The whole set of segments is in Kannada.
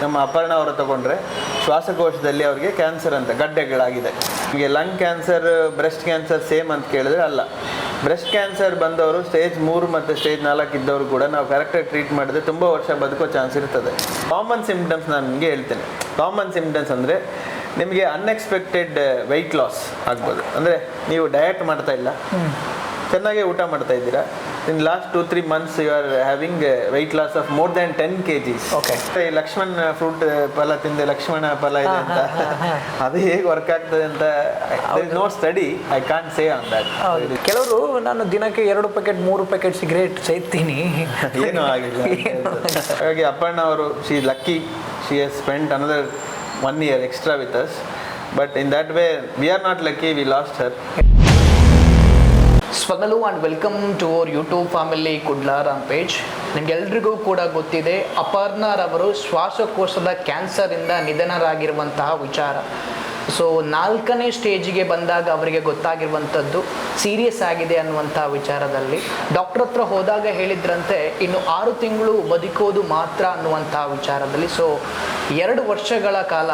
ನಮ್ಮ ಅಪರ್ಣ ಅವರ ತಗೊಂಡ್ರೆ ಶ್ವಾಸಕೋಶದಲ್ಲಿ ಅವರಿಗೆ ಕ್ಯಾನ್ಸರ್ ಅಂತ ಗಡ್ಡೆಗಳಾಗಿದೆ. ನಿಮಗೆ lung cancer, breast cancer same ಅಂತ ಕೇಳಿದ್ರೆ ಅಲ್ಲ. ಬ್ರೆಸ್ಟ್ ಕ್ಯಾನ್ಸರ್ ಬಂದವರು ಸ್ಟೇಜ್ 3 ಮತ್ತು ಸ್ಟೇಜ್ 4 ಇದ್ದವರು ಕೂಡ ನಾವು ಕರೆಕ್ಟಾಗಿ ಟ್ರೀಟ್ ಮಾಡಿದ್ರೆ ತುಂಬ ವರ್ಷ ಬದುಕೋ ಚಾನ್ಸ್ ಇರ್ತದೆ. ಕಾಮನ್ ಸಿಂಪ್ಟಮ್ಸ್ ನಾನು ನಿಮಗೆ ಹೇಳ್ತೇನೆ. ಕಾಮನ್ ಸಿಂಪ್ಟಮ್ಸ್ ಅಂದರೆ ನಿಮಗೆ ಅನ್ಎಕ್ಸ್ಪೆಕ್ಟೆಡ್ ವೆಯ್ಟ್ ಲಾಸ್ ಆಗ್ಬೋದು. ಅಂದರೆ ನೀವು ಡಯಟ್ ಮಾಡ್ತಾ ಇಲ್ಲ, ಚೆನ್ನಾಗಿ ಊಟ ಮಾಡ್ತಾ ಇದ್ದೀರಾ, in last 2-3 months you are having weight loss of more than 10 kgs. ಈ ಲಕ್ಷ್ಮಣ್ ಫ್ರೂಟ್ ಫಲ ತಿಂದೆ ಲಕ್ಷ್ಮಣ ಫಲ ಇದೆ ಅಂತ ಅದು ಹೇಗೆ ವರ್ಕ್ ಆಗ್ತದೆ ಅಂತ no study, I can't say on that. ಕೆಲವರು ನಾನು ದಿನಕ್ಕೆ 2 ಪ್ಯಾಕೆಟ್ 3 ಪ್ಯಾಕೆಟ್ ಸಿಗರೇಟ್ ಸೇರ್ತೀನಿ, ಏನೂ ಆಗಿಲ್ಲ. ಹಾಗಾಗಿ ಅಪರ್ಣ ಅವರು she lucky, she has spent another 1 year extra with us, but in that way we are not lucky, we lost her. ಸ್ವಾಗತ and welcome to our YouTube family Kudlaram page. ನಿಮಗೆಲ್ರಿಗೂ ಕೂಡ ಗೊತ್ತಿದೆ, ಅಪರ್ಣರವರು ಶ್ವಾಸಕೋಶದ ಕ್ಯಾನ್ಸರಿಂದ ನಿಧನರಾಗಿರುವಂತಹ ವಿಚಾರ. ಸೊ 4ನೇ ಸ್ಟೇಜಿಗೆ ಬಂದಾಗ ಅವರಿಗೆ ಗೊತ್ತಾಗಿರುವಂಥದ್ದು ಸೀರಿಯಸ್ ಆಗಿದೆ ಅನ್ನುವಂಥ ವಿಚಾರದಲ್ಲಿ ಡಾಕ್ಟರ್ ಹತ್ರ ಹೋದಾಗ ಹೇಳಿದ್ರಂತೆ ಇನ್ನು 6 ತಿಂಗಳು ಬದುಕೋದು ಮಾತ್ರ ಅನ್ನುವಂಥ ವಿಚಾರದಲ್ಲಿ. ಸೊ 2 ವರ್ಷಗಳ ಕಾಲ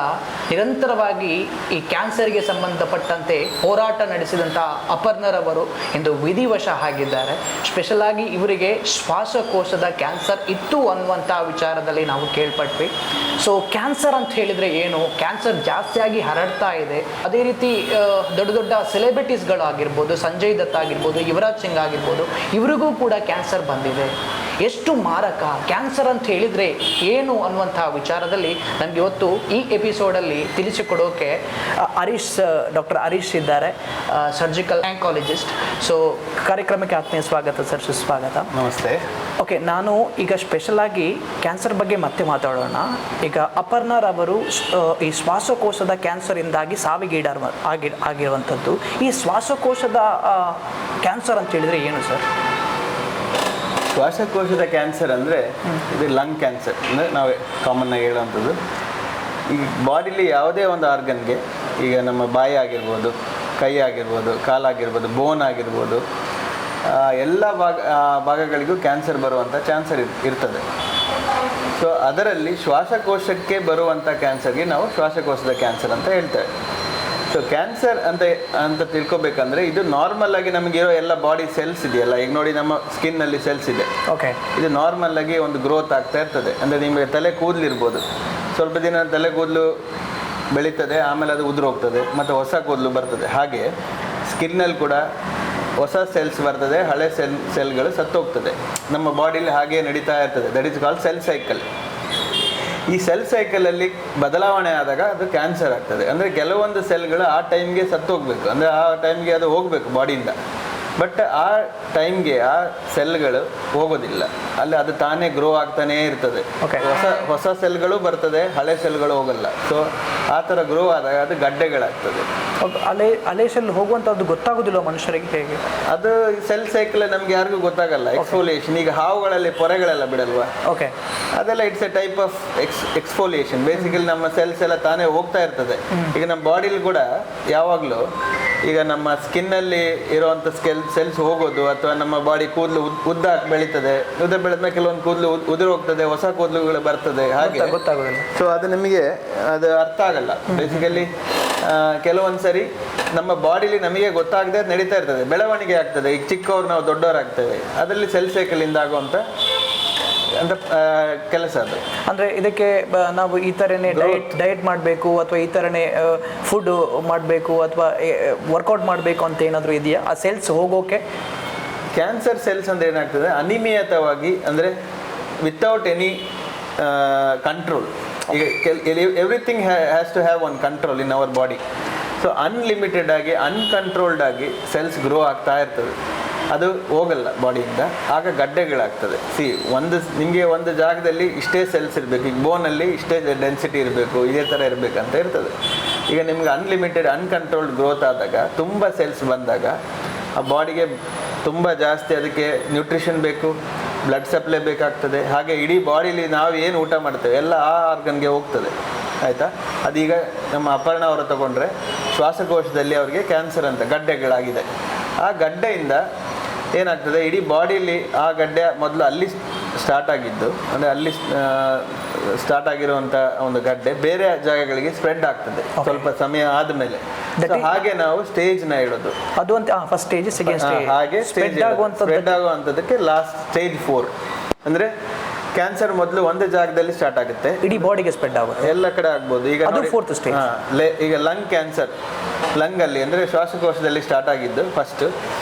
ನಿರಂತರವಾಗಿ ಈ ಕ್ಯಾನ್ಸರ್ಗೆ ಸಂಬಂಧಪಟ್ಟಂತೆ ಹೋರಾಟ ನಡೆಸಿದಂಥ ಅಪರ್ಣರವರು ಇಂದು ವಿಧಿವಶ ಆಗಿದ್ದಾರೆ. ಸ್ಪೆಷಲ್ ಆಗಿ ಇವರಿಗೆ ಶ್ವಾಸಕೋಶದ ಕ್ಯಾನ್ಸರ್ ಇತ್ತು ಅನ್ನುವಂಥ ವಿಚಾರದಲ್ಲಿ ನಾವು ಕೇಳ್ಪಟ್ವಿ. ಸೊ ಕ್ಯಾನ್ಸರ್ ಅಂತ ಹೇಳಿದರೆ ಏನು, ಕ್ಯಾನ್ಸರ್ ಜಾಸ್ತಿಯಾಗಿ ಹರಡ್ತಾ ಇದೆ. ಅದೇ ರೀತಿ ದೊಡ್ಡ ದೊಡ್ಡ ಸೆಲೆಬ್ರಿಟೀಸ್ಗಳು ಆಗಿರ್ಬೋದು, ಸಂಜಯ್ ದತ್ ಆಗಿರ್ಬೋದು, ಯುವರಾಜ್ ಸಿಂಗ್ ಆಗಿರ್ಬೋದು, ಇವರಿಗೂ ಕೂಡ ಕ್ಯಾನ್ಸರ್ ಬಂದಿದೆ. ಎಷ್ಟು ಮಾರಕ ಕ್ಯಾನ್ಸರ್ ಅಂತ ಹೇಳಿದರೆ ಏನು ಅನ್ನುವಂಥ ವಿಚಾರದಲ್ಲಿ ನಮಗೆ ಇವತ್ತು ಈ ಎಪಿಸೋಡಲ್ಲಿ ತಿಳಿಸಿಕೊಡೋಕೆ ಡಾಕ್ಟರ್ ಹರೀಶ್ ಇದ್ದಾರೆ, ಸರ್ಜಿಕಲ್ ಆಂಕಾಲಜಿಸ್ಟ್. ಸೊ ಕಾರ್ಯಕ್ರಮಕ್ಕೆ ಆತ್ಮೀಯ ಸ್ವಾಗತ ಸರ್, ಸುಸ್ವಾಗತ. ನಮಸ್ತೆ. ಓಕೆ, ನಾನು ಈಗ ಸ್ಪೆಷಲ್ ಆಗಿ ಕ್ಯಾನ್ಸರ್ ಬಗ್ಗೆ ಮತ್ತೆ ಮಾತಾಡೋಣ. ಈಗ ಅಪರ್ಣರವರು ಈ ಶ್ವಾಸಕೋಶದ ಕ್ಯಾನ್ಸರಿಂದಾಗಿ ಆಗಿರುವಂಥದ್ದು. ಈ ಶ್ವಾಸಕೋಶದ ಕ್ಯಾನ್ಸರ್ ಅಂತ ಹೇಳಿದರೆ ಏನು ಸರ್? ಶ್ವಾಸಕೋಶದ ಕ್ಯಾನ್ಸರ್ ಅಂದರೆ ಇದು ಲಂಗ್ ಕ್ಯಾನ್ಸರ್ ಅಂದರೆ ನಾವು ಕಾಮನ್ನಾಗಿ ಹೇಳುವಂಥದ್ದು. ಈ ಬಾಡಿಲಿ ಯಾವುದೇ ಒಂದು ಆರ್ಗನ್ಗೆ, ಈಗ ನಮ್ಮ ಬಾಯಿ ಆಗಿರ್ಬೋದು, ಕೈ ಆಗಿರ್ಬೋದು, ಕಾಲಾಗಿರ್ಬೋದು, ಬೋನ್ ಆಗಿರ್ಬೋದು, ಎಲ್ಲ ಭಾಗಗಳಿಗೂ ಕ್ಯಾನ್ಸರ್ ಬರುವಂಥ ಚಾನ್ಸರ್ ಇರ್ತದೆ. ಸೊ ಅದರಲ್ಲಿ ಶ್ವಾಸಕೋಶಕ್ಕೆ ಬರುವಂಥ ಕ್ಯಾನ್ಸರ್ಗೆ ನಾವು ಶ್ವಾಸಕೋಶದ ಕ್ಯಾನ್ಸರ್ ಅಂತ ಹೇಳ್ತೇವೆ. ಸೊ ಕ್ಯಾನ್ಸರ್ ಅಂತ ತಿಳ್ಕೊಬೇಕಂದ್ರೆ ಇದು ನಾರ್ಮಲ್ ಆಗಿ ನಮಗಿರೋ ಎಲ್ಲ ಬಾಡಿ ಸೆಲ್ಸ್ ಇದೆಯಲ್ಲ, ಈಗ ನೋಡಿ ನಮ್ಮ ಸ್ಕಿನ್ನಲ್ಲಿ ಸೆಲ್ಸ್ ಇದೆ. ಓಕೆ, ಇದು ನಾರ್ಮಲ್ ಆಗಿ ಒಂದು ಗ್ರೋತ್ ಆಗ್ತಾ ಇರ್ತದೆ. ಅಂದರೆ ನಿಮಗೆ ತಲೆ ಕೂದಲು ಇರ್ಬೋದು, ಸ್ವಲ್ಪ ದಿನ ತಲೆ ಕೂದಲು ಬೆಳೀತದೆ, ಆಮೇಲೆ ಅದು ಉದುರು ಹೋಗ್ತದೆ, ಮತ್ತು ಹೊಸ ಕೂದಲು ಬರ್ತದೆ. ಹಾಗೆ ಸ್ಕಿನ್ನಲ್ಲಿ ಕೂಡ ಹೊಸ ಸೆಲ್ಸ್ ಬರ್ತದೆ, ಹಳೆ ಸೆಲ್ಗಳು ಸತ್ತೋಗ್ತದೆ. ನಮ್ಮ ಬಾಡಿಲಿ ಹಾಗೆ ನಡೀತಾ ಇರ್ತದೆ. That is called cell cycle. ಈ ಸೆಲ್ ಸೈಕಲಲ್ಲಿ ಬದಲಾವಣೆ ಆದಾಗ ಅದು ಕ್ಯಾನ್ಸರ್ ಆಗ್ತದೆ. ಅಂದರೆ ಕೆಲವೊಂದು ಸೆಲ್ಗಳು ಆ ಟೈಮ್ಗೆ ಸತ್ತೋಗ್ಬೇಕು, ಅಂದರೆ ಆ ಟೈಮ್ಗೆ ಅದು ಹೋಗಬೇಕು ಬಾಡಿಯಿಂದ. ಬಟ್ ಆ ಟೈಮ್ಗೆ ಆ ಸೆಲ್ಗಳು ಹೋಗೋದಿಲ್ಲ, ಅಲ್ಲಿ ಅದು ತಾನೇ ಗ್ರೋ ಆಗ್ತಾನೇ ಇರ್ತದೆ. ಹೊಸ ಸೆಲ್ಗಳು ಬರ್ತದೆ, ಹಳೆ ಸೆಲ್ಗಳು ಹೋಗಲ್ಲ. ಸೊ ಆ ಥರ ಗ್ರೋ ಆದಾಗ ಅದು ಗಡ್ಡೆಗಳಾಗ್ತದೆ. ಹಳೆ ಸೆಲ್ ಹೋಗುವಂಥದ್ದು ಗೊತ್ತಾಗೋದಿಲ್ಲ ಮನುಷ್ಯರಿಗೆ, ಹೇಗೆ? ಅದು ಸೆಲ್ ಸೈಕಲ್ ನಮ್ಗೆ ಯಾರಿಗೂ ಗೊತ್ತಾಗಲ್ಲ. ಎಕ್ಸ್ಫೋಲಿಯೇಷನ್, ಈಗ ಹಾವುಗಳಲ್ಲಿ ಪೊರೆಗಳೆಲ್ಲ ಬಿಡಲ್ವಾ? ಓಕೆ, ಅದೆಲ್ಲ it's a type of exfoliation. Basically ನಮ್ಮ ಸೆಲ್ಸ್ ಎಲ್ಲ ತಾನೇ ಹೋಗ್ತಾ ಇರ್ತದೆ. ಈಗ ನಮ್ಮ ಬಾಡಿಲಿ ಕೂಡ ಯಾವಾಗಲೂ ಈಗ ನಮ್ಮ ಸ್ಕಿನ್ನಲ್ಲಿ ಇರುವಂಥ ಸೆಲ್ಸ್ ಹೋಗೋದು, ಅಥವಾ ನಮ್ಮ ಬಾಡಿ ಕೂದಲು ಉದ್ದ ಬೆಳೀತದೆ, ಉದ್ದ ಬೆಳೆದ್ಮೇಲೆ ಕೆಲವೊಂದು ಕೂದಲು ಉದುರು ಹೋಗ್ತದೆ, ಹೊಸ ಕೂದಲುಗಳು ಬರ್ತದೆ, ಹಾಗೆ ಗೊತ್ತಾಗೋದಿಲ್ಲ. ಸೊ ಅದು ನಿಮಗೆ ಅದು ಅರ್ಥ ಆಗಲ್ಲ. ಬೇಸಿಕಲಿ ಕೆಲವೊಂದು ಸರಿ ನಮ್ಮ ಬಾಡಿಲಿ ನಮಗೆ ಗೊತ್ತಾಗದೆ ಅದು ನಡೀತಾ ಇರ್ತದೆ, ಬೆಳವಣಿಗೆ ಆಗ್ತದೆ. ಈಗ ಚಿಕ್ಕವ್ರು ನಾವು ದೊಡ್ಡವರಾಗ್ತೇವೆ, ಅದರಲ್ಲಿ ಸೆಲ್ ಸೈಕಲಿಂದ ಆಗುವಂಥ ಅಂತ ಕೆಲಸ ಅದು. ಅಂದರೆ ಇದಕ್ಕೆ ನಾವು ಈ ಥರನೇ ಡಯಟ್ ಮಾಡಬೇಕು, ಅಥವಾ ಈ ಥರನೇ ಫುಡ್ ಮಾಡಬೇಕು, ಅಥವಾ ವರ್ಕೌಟ್ ಮಾಡಬೇಕು ಅಂತ ಏನಾದರೂ ಇದೆಯಾ ಆ ಸೆಲ್ಸ್ ಹೋಗೋಕೆ? ಕ್ಯಾನ್ಸರ್ ಸೆಲ್ಸ್ ಅಂದರೆ ಏನಾಗ್ತದೆ, ಅನಿಯಮಿತವಾಗಿ, ಅಂದರೆ ವಿತೌಟ್ ಎನಿ ಕಂಟ್ರೋಲ್. ಈಗ everything has to have one control in our body. So unlimited ಆಗಿ, ಅನ್ಕಂಟ್ರೋಲ್ಡ್ ಆಗಿ ಸೆಲ್ಸ್ ಗ್ರೋ ಆಗ್ತಾ ಇರ್ತದೆ. ಅದು ಹೋಗಲ್ಲ ಬಾಡಿಯಿಂದ, ಆಗ ಗಡ್ಡೆಗಳಾಗ್ತದೆ. ನಿಮಗೆ ಒಂದು ಜಾಗದಲ್ಲಿ ಇಷ್ಟೇ ಸೆಲ್ಸ್ ಇರಬೇಕು, ಈಗ ಬೋನಲ್ಲಿ ಇಷ್ಟೇ ಡೆನ್ಸಿಟಿ ಇರಬೇಕು, ಇದೇ ಥರ ಇರಬೇಕಂತ ಇರ್ತದೆ. ಈಗ ನಿಮ್ಗೆ ಅನ್ಲಿಮಿಟೆಡ್ ಅನ್ಕಂಟ್ರೋಲ್ಡ್ ಗ್ರೋತ್ ಆದಾಗ, ತುಂಬ ಸೆಲ್ಸ್ ಬಂದಾಗ ಆ ಬಾಡಿಗೆ ತುಂಬ ಜಾಸ್ತಿ ಅದಕ್ಕೆ ನ್ಯೂಟ್ರಿಷನ್ ಬೇಕು, ಬ್ಲಡ್ ಸಪ್ಲೈ ಬೇಕಾಗ್ತದೆ. ಹಾಗೆ ಇಡೀ ಬಾಡಿಲಿ ನಾವು ಏನು ಊಟ ಮಾಡ್ತೇವೆ ಎಲ್ಲ ಆ ಆರ್ಗನ್ಗೆ ಹೋಗ್ತದೆ. ಆಯಿತಾ? ಅದೀಗ ನಮ್ಮ ಅಪರ್ಣ ಅವರ ತಗೊಂಡ್ರೆ ಶ್ವಾಸಕೋಶದಲ್ಲಿ ಅವರಿಗೆ ಕ್ಯಾನ್ಸರ್ ಅಂತ ಗಡ್ಡೆಗಳಾಗಿದೆ. ಆ ಗಡ್ಡೆಯಿಂದ ಏನಾಗ್ತದೆ, ಇಡೀ ಬಾಡಿಲಿ ಆ ಗಡ್ಡೆ ಮೊದಲು ಅಲ್ಲಿ ಸ್ಟಾರ್ಟ್ ಆಗಿದ್ದು, ಅಂದರೆ ಅಲ್ಲಿ ಸ್ಟಾರ್ಟ್ ಆಗಿರುವಂಥ ಒಂದು ಗಡ್ಡೆ ಬೇರೆ ಜಾಗಗಳಿಗೆ ಸ್ಪ್ರೆಡ್ ಆಗ್ತದೆ ಸ್ವಲ್ಪ ಸಮಯ ಆದಮೇಲೆ. ಹಾಗೆ ನಾವು ಸ್ಟೇಜ್ನ ಇಡೋದು. ಅದು ಅಂತ ಫಸ್ಟ್ ಸ್ಟೇಜ್, ಸೆಕೆಂಡ್ ಸ್ಟೇಜ್, ಹಾಗೆ ಸ್ಟೇಜ್ ಸ್ಪ್ರೆಡ್ ಆಗುವಂಥದ್ದಕ್ಕೆ ಲಾಸ್ಟ್ ಸ್ಟೇಜ್ 4. ಅಂದರೆ ಕ್ಯಾನ್ಸರ್ ಮೊದಲು ಒಂದೇ ಜಾಗದಲ್ಲಿ ಸ್ಟಾರ್ಟ್ ಆಗುತ್ತೆ, ಇಡೀ ಬಾಡಿಗೆ ಸ್ಪ್ರೆಡ್ ಆಗುತ್ತೆ, ಎಲ್ಲ ಕಡೆ ಆಗ್ಬೋದು. ಈಗ ಅದು ಫೋರ್ತ್ ಸ್ಟೇಜ್. ಈಗ ಲಂಗ್ ಕ್ಯಾನ್ಸರ್, ಲಂಗಲ್ಲಿ ಅಂದರೆ ಶ್ವಾಸಕೋಶದಲ್ಲಿ ಸ್ಟಾರ್ಟ್ ಆಗಿದ್ದು ಫಸ್ಟ್.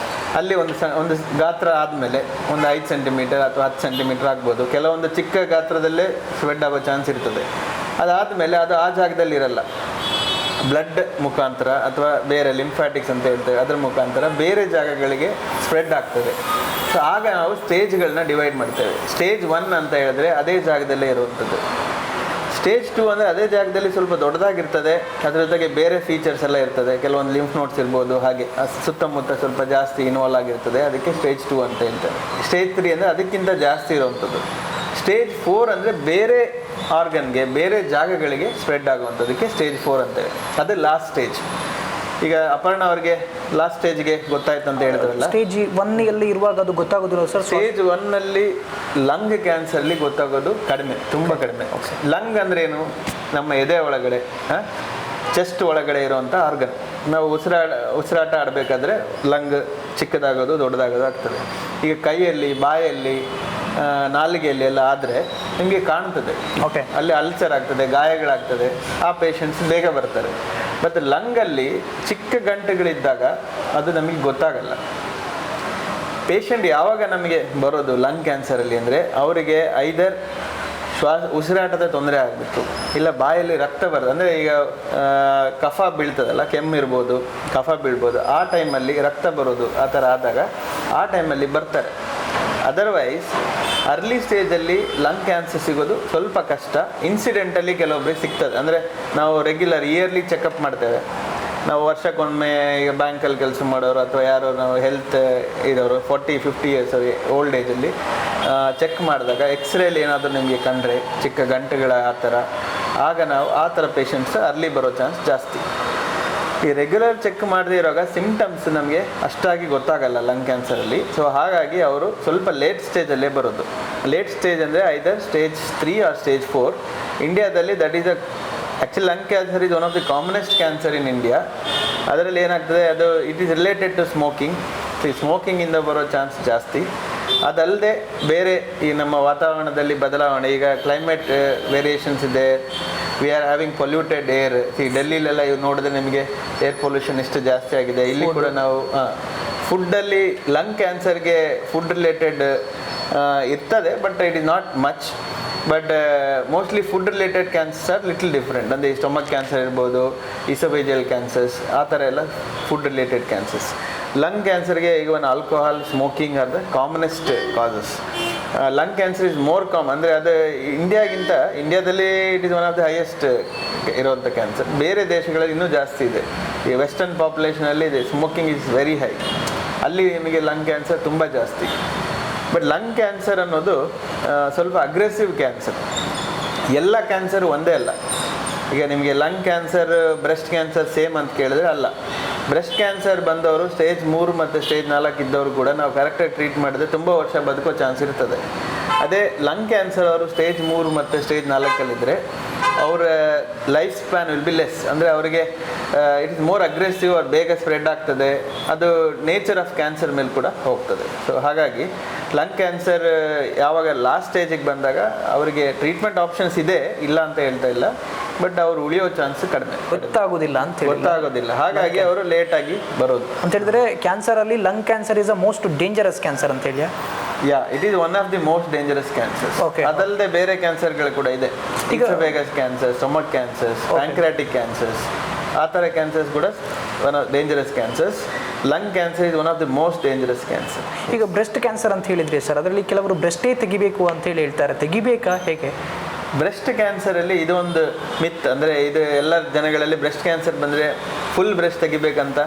ಅಲ್ಲಿ ಒಂದು ಗಾತ್ರ ಆದಮೇಲೆ ಒಂದು 5 ಸೆಂಟಿಮೀಟರ್ ಅಥವಾ 10 ಸೆಂಟಿಮೀಟರ್ ಆಗ್ಬೋದು. ಕೆಲವೊಂದು ಚಿಕ್ಕ ಗಾತ್ರದಲ್ಲೇ ಸ್ಪ್ರೆಡ್ ಆಗೋ ಚಾನ್ಸ್ ಇರ್ತದೆ. ಅದಾದಮೇಲೆ ಅದು ಆ ಜಾಗದಲ್ಲಿ ಇರಲ್ಲ, ಬ್ಲಡ್ ಮುಖಾಂತರ ಅಥವಾ ಬೇರೆ ಲಿಂಫ್ಯಾಟಿಕ್ಸ್ ಅಂತ ಹೇಳ್ತೇವೆ ಅದರ ಮುಖಾಂತರ ಬೇರೆ ಜಾಗಗಳಿಗೆ ಸ್ಪ್ರೆಡ್ ಆಗ್ತದೆ. ಸೊ ಆಗ ನಾವು ಸ್ಟೇಜ್ಗಳನ್ನ ಡಿವೈಡ್ ಮಾಡ್ತೇವೆ. ಸ್ಟೇಜ್ 1 ಅಂತ ಹೇಳಿದ್ರೆ ಅದೇ ಜಾಗದಲ್ಲೇ ಇರುವಂಥದ್ದು. ಸ್ಟೇಜ್ 2 ಅಂದರೆ ಅದೇ ಜಾಗದಲ್ಲಿ ಸ್ವಲ್ಪ ದೊಡ್ಡದಾಗಿರ್ತದೆ, ಅದ್ರ ಜೊತೆಗೆ ಬೇರೆ ಫೀಚರ್ಸ್ ಎಲ್ಲ ಇರ್ತದೆ, ಕೆಲವೊಂದು ಲಿಂಫ್ ನೋಟ್ಸ್ ಇರ್ಬೋದು, ಹಾಗೆ ಸುತ್ತಮುತ್ತ ಸ್ವಲ್ಪ ಜಾಸ್ತಿ ಇನ್ವಾಲ್ವ್ ಆಗಿರ್ತದೆ, ಅದಕ್ಕೆ ಸ್ಟೇಜ್ 2 ಅಂತ ಹೇಳ್ತೇವೆ. ಸ್ಟೇಜ್ 3 ಅಂದರೆ ಅದಕ್ಕಿಂತ ಜಾಸ್ತಿ ಇರುವಂಥದ್ದು. ಸ್ಟೇಜ್ 4 ಅಂದರೆ ಬೇರೆ ಆರ್ಗನ್ಗೆ ಬೇರೆ ಜಾಗಗಳಿಗೆ ಸ್ಪ್ರೆಡ್ ಆಗುವಂಥದ್ದಕ್ಕೆ ಸ್ಟೇಜ್ 4 ಅಂತೇವೆ. ಅದು ಲಾಸ್ಟ್ ಸ್ಟೇಜ್. ಈಗ ಅಪರ್ಣ ಅವ್ರಿಗೆ ಲಾಸ್ಟ್ ಸ್ಟೇಜ್ಗೆ ಗೊತ್ತಾಯ್ತು ಅಂತ ಹೇಳಿದ್ರಲ್ಲ, ಸ್ಟೇಜ್ 1 ಅಲ್ಲಿ ಇರುವಾಗ ಅದು ಗೊತ್ತಾಗೋದಿಲ್ಲ ಸರ್. ಸ್ಟೇಜ್ 1ನಲ್ಲಿ ಲಂಗ್ ಕ್ಯಾನ್ಸರ್ಲಿ ಗೊತ್ತಾಗೋದು ಕಡಿಮೆ, ತುಂಬ ಕಡಿಮೆ. ಲಂಗ್ ಅಂದ್ರೆ ಏನು? ನಮ್ಮ ಎದೆ ಒಳಗಡೆ, ಚೆಸ್ಟ್ ಒಳಗಡೆ ಇರುವಂಥ ಆರ್ಗನ್. ನಾವು ಉಸಿರಾಟ ಆಡಬೇಕಾದ್ರೆ ಲಂಗ್ ಚಿಕ್ಕದಾಗೋದು ದೊಡ್ಡದಾಗೋದು ಆಗ್ತದೆ. ಈಗ ಕೈಯಲ್ಲಿ, ಬಾಯಲ್ಲಿ, ನಾಲಿಗೆಯಲ್ಲಿ ಎಲ್ಲ ಆದರೆ ನಿಮಗೆ ಕಾಣ್ತದೆ, ಅಲ್ಲಿ ಅಲ್ಸರ್ ಆಗ್ತದೆ, ಗಾಯಗಳಾಗ್ತದೆ, ಆ ಪೇಷಂಟ್ಸ್ ಬೇಗ ಬರ್ತಾರೆ. ಮತ್ತು ಲಂಗಲ್ಲಿ ಚಿಕ್ಕ ಗಂಟೆಗಳಿದ್ದಾಗ ಅದು ನಮಗೆ ಗೊತ್ತಾಗಲ್ಲ. ಪೇಷಂಟ್ ಯಾವಾಗ ನಮಗೆ ಬರೋದು ಲಂಗ್ ಕ್ಯಾನ್ಸರಲ್ಲಿ ಅಂದರೆ ಅವರಿಗೆ ಐದರ್ ಉಸಿರಾಟದ ತೊಂದರೆ ಆಗಬೇಕು, ಇಲ್ಲ ಬಾಯಲ್ಲಿ ರಕ್ತ ಬರೋದು, ಅಂದರೆ ಈಗ ಕಫ ಬೀಳ್ತದಲ್ಲ, ಕೆಮ್ಮಿರ್ಬೋದು, ಕಫ ಬೀಳ್ಬೋದು, ಆ ಟೈಮಲ್ಲಿ ರಕ್ತ ಬರೋದು, ಆ ಥರ ಆದಾಗ ಆ ಟೈಮಲ್ಲಿ ಬರ್ತಾರೆ. ಅದರ್ವೈಸ್ ಅರ್ಲಿ ಸ್ಟೇಜಲ್ಲಿ ಲಂಗ್ ಕ್ಯಾನ್ಸರ್ ಸಿಗೋದು ಸ್ವಲ್ಪ ಕಷ್ಟ. ಇನ್ಸಿಡೆಂಟಲ್ಲಿ ಕೆಲವೊಬ್ಬರಿಗೆ ಸಿಗ್ತದೆ. ಅಂದರೆ ನಾವು ರೆಗ್ಯುಲರ್ ಇಯರ್ಲಿ ಚೆಕಪ್ ಮಾಡ್ತೇವೆ. ನಾವು ವರ್ಷಕ್ಕೊಮ್ಮೆ ಈಗ ಬ್ಯಾಂಕಲ್ಲಿ ಕೆಲಸ ಮಾಡೋರು ಅಥವಾ ಯಾರೋ ನಾವು ಹೆಲ್ತ್ ಇರೋರು 40-50 ಇಯರ್ಸ್ ಓಲ್ಡ್ ಏಜಲ್ಲಿ ಚೆಕ್ ಮಾಡಿದಾಗ ಎಕ್ಸ್ರೇಲಿ ಏನಾದರೂ ನಿಮಗೆ ಕಂಡ್ರೆ ಚಿಕ್ಕ ಗಂಟೆಗಳ ಆ ಥರ, ಆಗ ನಾವು ಆ ಥರ ಪೇಷಂಟ್ಸ್ ಅರ್ಲಿ ಬರೋ ಚಾನ್ಸ್ ಜಾಸ್ತಿ. ಈ ರೆಗ್ಯುಲರ್ ಚೆಕ್ ಮಾಡದೇ ಇರುವಾಗ ಸಿಮ್ಟಮ್ಸ್ ನಮಗೆ ಅಷ್ಟಾಗಿ ಗೊತ್ತಾಗಲ್ಲ ಲಂಗ್ ಕ್ಯಾನ್ಸರಲ್ಲಿ. ಸೊ ಹಾಗಾಗಿ ಅವರು ಸ್ವಲ್ಪ ಲೇಟ್ ಸ್ಟೇಜಲ್ಲೇ ಬರೋದು. ಲೇಟ್ ಸ್ಟೇಜ್ ಅಂದರೆ ಐದರ್ ಸ್ಟೇಜ್ 3 ಆರ್ ಸ್ಟೇಜ್ 4. ಇಂಡಿಯಾದಲ್ಲಿ that is actually lung cancer is one of the commonest cancer in India. ಅದರಲ್ಲಿ ಏನಾಗ್ತದೆ, ಅದು it is related to smoking. ಸ್ಮೋಕಿಂಗಿಂದ ಬರೋ ಚಾನ್ಸ್ ಜಾಸ್ತಿ. ಅದಲ್ಲದೆ ಬೇರೆ ಈ ನಮ್ಮ ವಾತಾವರಣದಲ್ಲಿ ಬದಲಾವಣೆ, ಈಗ ಕ್ಲೈಮೇಟ್ ವೇರಿಯೇಷನ್ಸ್ ಇದೆ, we are having polluted air. ಡೆಲ್ಲಿಲೆಲ್ಲ ಇವು ನೋಡಿದ್ರೆ ನಿಮಗೆ ಏರ್ ಪೊಲ್ಯೂಷನ್ ಎಷ್ಟು ಜಾಸ್ತಿ ಆಗಿದೆ. ಇಲ್ಲಿ ಕೂಡ ನಾವು ಫುಡ್ಡಲ್ಲಿ ಲಂಗ್ ಕ್ಯಾನ್ಸರ್ಗೆ ಫುಡ್ ರಿಲೇಟೆಡ್ ಇರ್ತದೆ, but it is not much. But mostly food related cancers are little different. ಅಂದರೆ ಈ ಸ್ಟೊಮಕ್ ಕ್ಯಾನ್ಸರ್ ಇರ್ಬೋದು, ಇಸೋಫೇಜಿಯಲ್ ಕ್ಯಾನ್ಸರ್ಸ್, ಆ ಥರ ಎಲ್ಲ ಫುಡ್ ರಿಲೇಟೆಡ್ ಕ್ಯಾನ್ಸರ್ಸ್. ಲಂಗ್ ಕ್ಯಾನ್ಸರ್ಗೆ even alcohol, smoking are the commonest causes. Lung cancer is more common. ಅಂದರೆ ಅದು ಇಂಡಿಯಾದಲ್ಲಿ it is one of the highest ಇರುವಂಥ ಕ್ಯಾನ್ಸರ್. ಬೇರೆ ದೇಶಗಳಲ್ಲಿ ಇನ್ನೂ ಜಾಸ್ತಿ ಇದೆ. ಈ ವೆಸ್ಟರ್ನ್ ಪಾಪ್ಯುಲೇಷನಲ್ಲಿ ಇದೆ ಸ್ಮೋಕಿಂಗ್ ಈಸ್ ವೆರಿ ಹೈ. ಅಲ್ಲಿ ನಿಮಗೆ ಲಂಗ್ ಕ್ಯಾನ್ಸರ್ ತುಂಬ ಜಾಸ್ತಿ. ಬಟ್ ಲಂಗ್ ಕ್ಯಾನ್ಸರ್ ಅನ್ನೋದು ಸ್ವಲ್ಪ ಅಗ್ರೆಸಿವ್ ಕ್ಯಾನ್ಸರ್. ಎಲ್ಲ ಕ್ಯಾನ್ಸರ್ ಒಂದೇ ಅಲ್ಲ. ಈಗ ನಿಮಗೆ lung cancer, breast cancer same ಅಂತ ಕೇಳಿದ್ರೆ ಅಲ್ಲ. ಬ್ರೆಸ್ಟ್ ಕ್ಯಾನ್ಸರ್ ಬಂದವರು ಸ್ಟೇಜ್ 3 ಮತ್ತು ಸ್ಟೇಜ್ 4 ಇದ್ದವರು ಕೂಡ ನಾವು ಕರೆಕ್ಟಾಗಿ ಟ್ರೀಟ್ ಮಾಡಿದ್ರೆ ತುಂಬ ವರ್ಷ ಬದುಕೋ ಚಾನ್ಸ್ ಇರ್ತದೆ. ಅದೇ ಲಂಗ್ ಕ್ಯಾನ್ಸರ್ ಅವರು ಸ್ಟೇಜ್ 3 ಮತ್ತು ಸ್ಟೇಜ್ 4 ಅವರ life span will be less. ಅಂದರೆ ಅವರಿಗೆ ಇಟ್ ಇಸ್ ಮೋರ್ ಅಗ್ರೆಸಿವ್, ಅವ್ರು ಬೇಗ ಸ್ಪ್ರೆಡ್ ಆಗ್ತದೆ. ಅದು ನೇಚರ್ ಆಫ್ ಕ್ಯಾನ್ಸರ್ ಮೇಲೆ ಕೂಡ ಹೋಗ್ತದೆ. ಸೊ ಹಾಗಾಗಿ ಲಂಗ್ ಕ್ಯಾನ್ಸರ್ ಯಾವಾಗ ಲಾಸ್ಟ್ ಸ್ಟೇಜಿಗೆ ಬಂದಾಗ ಅವರಿಗೆ ಟ್ರೀಟ್ಮೆಂಟ್ ಆಪ್ಷನ್ಸ್ ಇದೆ, ಇಲ್ಲ ಅಂತ ಹೇಳ್ತಾ ಇಲ್ಲ, ಬಟ್ ಅವರು ಉಳಿಯೋ ಚಾನ್ಸ್ ಕಡಿಮೆ. ಗೊತ್ತಾಗೋದಿಲ್ಲ. ಹಾಗಾಗಿ ಅವರು ಲೇಟಾಗಿ ಬರೋದು ಅಂತ ಹೇಳಿದ್ರೆ ಕ್ಯಾನ್ಸರಲ್ಲಿ lung cancer is a most dangerous cancer ಅಂತ ಹೇಳಿ. It is one of the most dangerous cancers. ಅದಲ್ಲದೆ ಬೇರೆ ಕ್ಯಾನ್ಸರ್ಗಳು ಕೂಡ ಇದೆ. Oesophagus cancer, stomach cancers, pancreatic cancers, ಆ ಥರ ಕ್ಯಾನ್ಸರ್ಸ್ ಕೂಡ one of dangerous cancers. Lung cancer is one of the most dangerous cancer. ಈಗ ಬ್ರೆಸ್ಟ್ ಕ್ಯಾನ್ಸರ್ ಅಂತ ಹೇಳಿದ್ರಿ ಸರ್, ಅದರಲ್ಲಿ ಕೆಲವರು ಬ್ರೆಸ್ಟೇ ತೆಗಿಬೇಕು ಅಂತ ಹೇಳಿ ಹೇಳ್ತಾರೆ. ತೆಗಿಬೇಕಾ, ಹೇಗೆ? ಬ್ರೆಸ್ಟ್ ಕ್ಯಾನ್ಸರಲ್ಲಿ ಇದೊಂದು ಮಿತ್. ಅಂದರೆ ಇದು ಎಲ್ಲ ಜನಗಳಲ್ಲಿ ಬ್ರೆಸ್ಟ್ ಕ್ಯಾನ್ಸರ್ ಬಂದರೆ ಫುಲ್ ಬ್ರೆಸ್ಟ್ ತೆಗಿಬೇಕಂತ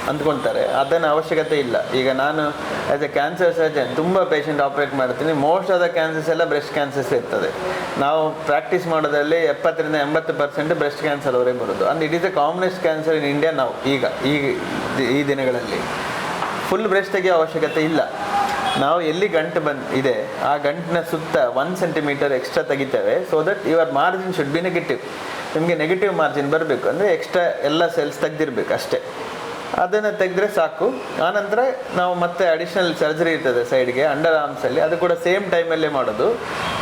ಅಂದ್ಕೊಳ್ತಾರೆ. ಅದನ್ನು ಅವಶ್ಯಕತೆ ಇಲ್ಲ. ಈಗ ನಾನು ಆ್ಯಸ್ ಎ ಕ್ಯಾನ್ಸರ್ ಸರ್ಜನ್ ತುಂಬ ಪೇಷಂಟ್ ಆಪ್ರೇಟ್ ಮಾಡ್ತೀನಿ. ಮೋಸ್ಟ್ ಆಫ್ ದ ಕ್ಯಾನ್ಸರ್ಸ್ ಎಲ್ಲ ಬ್ರೆಸ್ಟ್ ಕ್ಯಾನ್ಸರ್ಸ್ ಇರ್ತದೆ. ನಾವು ಪ್ರಾಕ್ಟೀಸ್ ಮಾಡೋದ್ರಲ್ಲಿ 70-80% ಬ್ರೆಸ್ಟ್ ಕ್ಯಾನ್ಸರ್ ಅವರೇ ಬರೋದು. And it is A commonest cancer in India. ನಾವು ಈಗ ಈ ದಿನಗಳಲ್ಲಿ ಫುಲ್ ಬ್ರೆಸ್ಟ್ ತೆಗೆಯೋ ಅವಶ್ಯಕತೆ ಇಲ್ಲ. ನಾವು ಎಲ್ಲಿ ಗಂಟು ಇದೆ ಆ ಗಂಟಿನ ಸುತ್ತ 1 ಸೆಂಟಿಮೀಟರ್ ಎಕ್ಸ್ಟ್ರಾ ತೆಗಿತೇವೆ, so that your margin should be negative. ನಿಮಗೆ ನೆಗೆಟಿವ್ ಮಾರ್ಜಿನ್ ಬರಬೇಕು, ಅಂದರೆ ಎಕ್ಸ್ಟ್ರಾ ಎಲ್ಲ ಸೆಲ್ಸ್ ತೆಗ್ದಿರ್ಬೇಕು ಅಷ್ಟೇ. ಅದನ್ನು ತೆಗೆದ್ರೆ ಸಾಕು. ಆನಂತರ ನಾವು ಮತ್ತೆ ಅಡಿಷ್ನಲ್ ಸರ್ಜರಿ ಇರ್ತದೆ ಸೈಡ್ಗೆ ಅಂಡರ್ ಆರ್ಮ್ಸಲ್ಲಿ, ಅದು ಕೂಡ ಸೇಮ್ ಟೈಮಲ್ಲೇ ಮಾಡೋದು.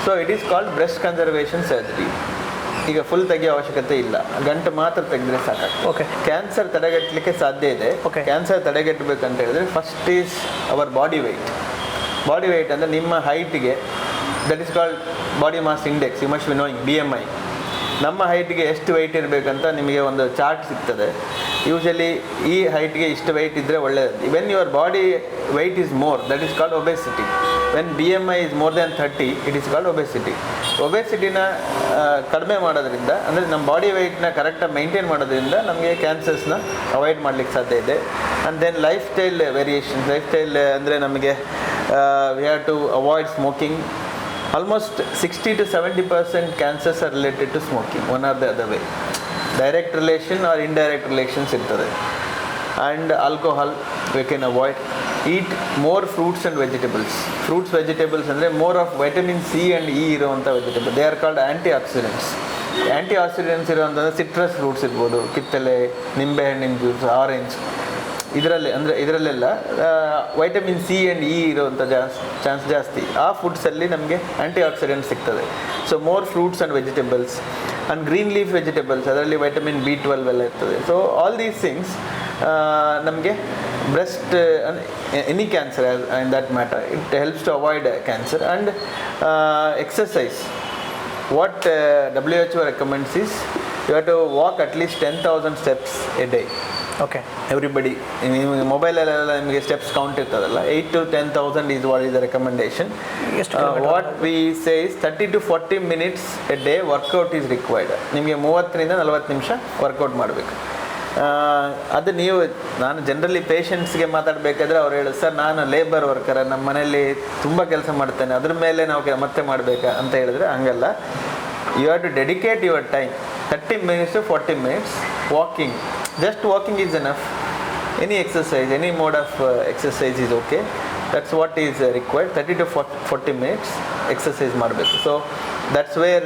So it is called breast conservation surgery. ಈಗ ಫುಲ್ ತೆಗಿಯೋ ಅವಶ್ಯಕತೆ ಇಲ್ಲ, ಗಂಟು ಮಾತ್ರ ತೆಗೆದ್ರೆ ಸಾಕಾಗ್ತದೆ. ಓಕೆ. ಕ್ಯಾನ್ಸರ್ ತಡೆಗಟ್ಟಲಿಕ್ಕೆ ಸಾಧ್ಯ ಇದೆ. ಕ್ಯಾನ್ಸರ್ ತಡೆಗಟ್ಟಬೇಕಂತ ಹೇಳಿದ್ರೆ first is our body weight. Body weight ಅಂದರೆ ನಿಮ್ಮ ಹೈಟ್ಗೆ, that is called body mass index. You must be knowing BMI. ನಮ್ಮ ಹೈಟ್ಗೆ ಎಷ್ಟು ವೆಯ್ಟ್ ಇರಬೇಕಂತ ನಿಮಗೆ ಒಂದು ಚಾರ್ಟ್ ಸಿಗ್ತದೆ. ಯೂಶಲಿ ಈ ಹೈಟ್ಗೆ ಇಷ್ಟು ವೆಯ್ಟ್ ಇದ್ದರೆ ಒಳ್ಳೆಯದು. When your body weight is more, that is called obesity. When BMI is more than 30, it is called obesity. ಒಬೆಸಿಟಿನ ಕಡಿಮೆ ಮಾಡೋದ್ರಿಂದ, ಅಂದರೆ ನಮ್ಮ ಬಾಡಿ ವೆಯ್ಟ್ನ ಕರೆಕ್ಟಾಗಿ ಮೇಂಟೈನ್ ಮಾಡೋದ್ರಿಂದ ನಮಗೆ ಕ್ಯಾನ್ಸರ್ಸ್ನ ಅವಾಯ್ಡ್ ಮಾಡಲಿಕ್ಕೆ ಸಾಧ್ಯ ಇದೆ. And then lifestyle variation. Lifestyle ಅಂದರೆ ನಮಗೆ we have to avoid smoking. Almost 60 to 70% cancers are related to smoking, one or the other way. Direct relation or indirect relations irtade. And alcohol we can avoid. Eat more fruits and vegetables. Fruits, vegetables andre more of vitamin C and E iruvanta vegetable. They are called antioxidants. Antioxidants iruvanta citrus fruits irbodu, ಕಿತ್ತಳೆ, ನಿಂಬೆ ಹಣ್ಣಿನ ಜ್ಯೂಸ್, ಆರೆಂಜ್. ಇದರಲ್ಲೆಲ್ಲ ವೈಟಮಿನ್ C and E ಇರೋವಂಥ ಚಾನ್ಸ್ ಜಾಸ್ತಿ. ಆ ಫುಡ್ಸಲ್ಲಿ ನಮಗೆ ಆ್ಯಂಟಿ ಆಕ್ಸಿಡೆಂಟ್ ಸಿಗ್ತದೆ. So more fruits and vegetables and green leaf vegetables, ಅದರಲ್ಲಿ ವೈಟಮಿನ್ B12 ಎಲ್ಲ ಇರ್ತದೆ. ಸೊ ಆಲ್ ದೀಸ್ ಥಿಂಗ್ಸ್ ನಮಗೆ breast any cancer in that matter, it helps to avoid cancer. And exercise. What WHO recommends is you have to walk at least 10,000 steps a day. Okay. Everybody, ನಿಮಗೆ ಮೊಬೈಲಲ್ಲೆಲ್ಲ ನಿಮಗೆ ಸ್ಟೆಪ್ಸ್ ಕೌಂಟ್ ಇರ್ತದಲ್ಲ, 8 to 10,000 is what is the recommendation. What we say is 30 to 40 minutes a day workout is required. ನಿಮಗೆ 30 to 40 ನಿಮಿಷ ವರ್ಕೌಟ್ ಮಾಡಬೇಕು. ಅದು ನೀವು, ನಾನು ಜನರಲಿ ಪೇಷಂಟ್ಸ್ಗೆ ಮಾತಾಡಬೇಕಾದ್ರೆ ಅವ್ರು ಹೇಳೋದು, ಸರ್ ನಾನು ಲೇಬರ್ ವರ್ಕರ್, ನಮ್ಮ ಮನೆಯಲ್ಲಿ ತುಂಬ ಕೆಲಸ ಮಾಡ್ತೇನೆ, ಅದ್ರ ಮೇಲೆ ನಾವು ಮತ್ತೆ ಮಾಡಬೇಕಾ ಅಂತ ಹೇಳಿದ್ರೆ ಹಂಗಲ್ಲ. You have to dedicate your time. 30 minutes to 40 minutes walking. Just walking is enough. Any exercise, any mode of exercise is okay. That's what is required. 30 to 40 minutes exercise ಮಾಡಬೇಕು. So that's where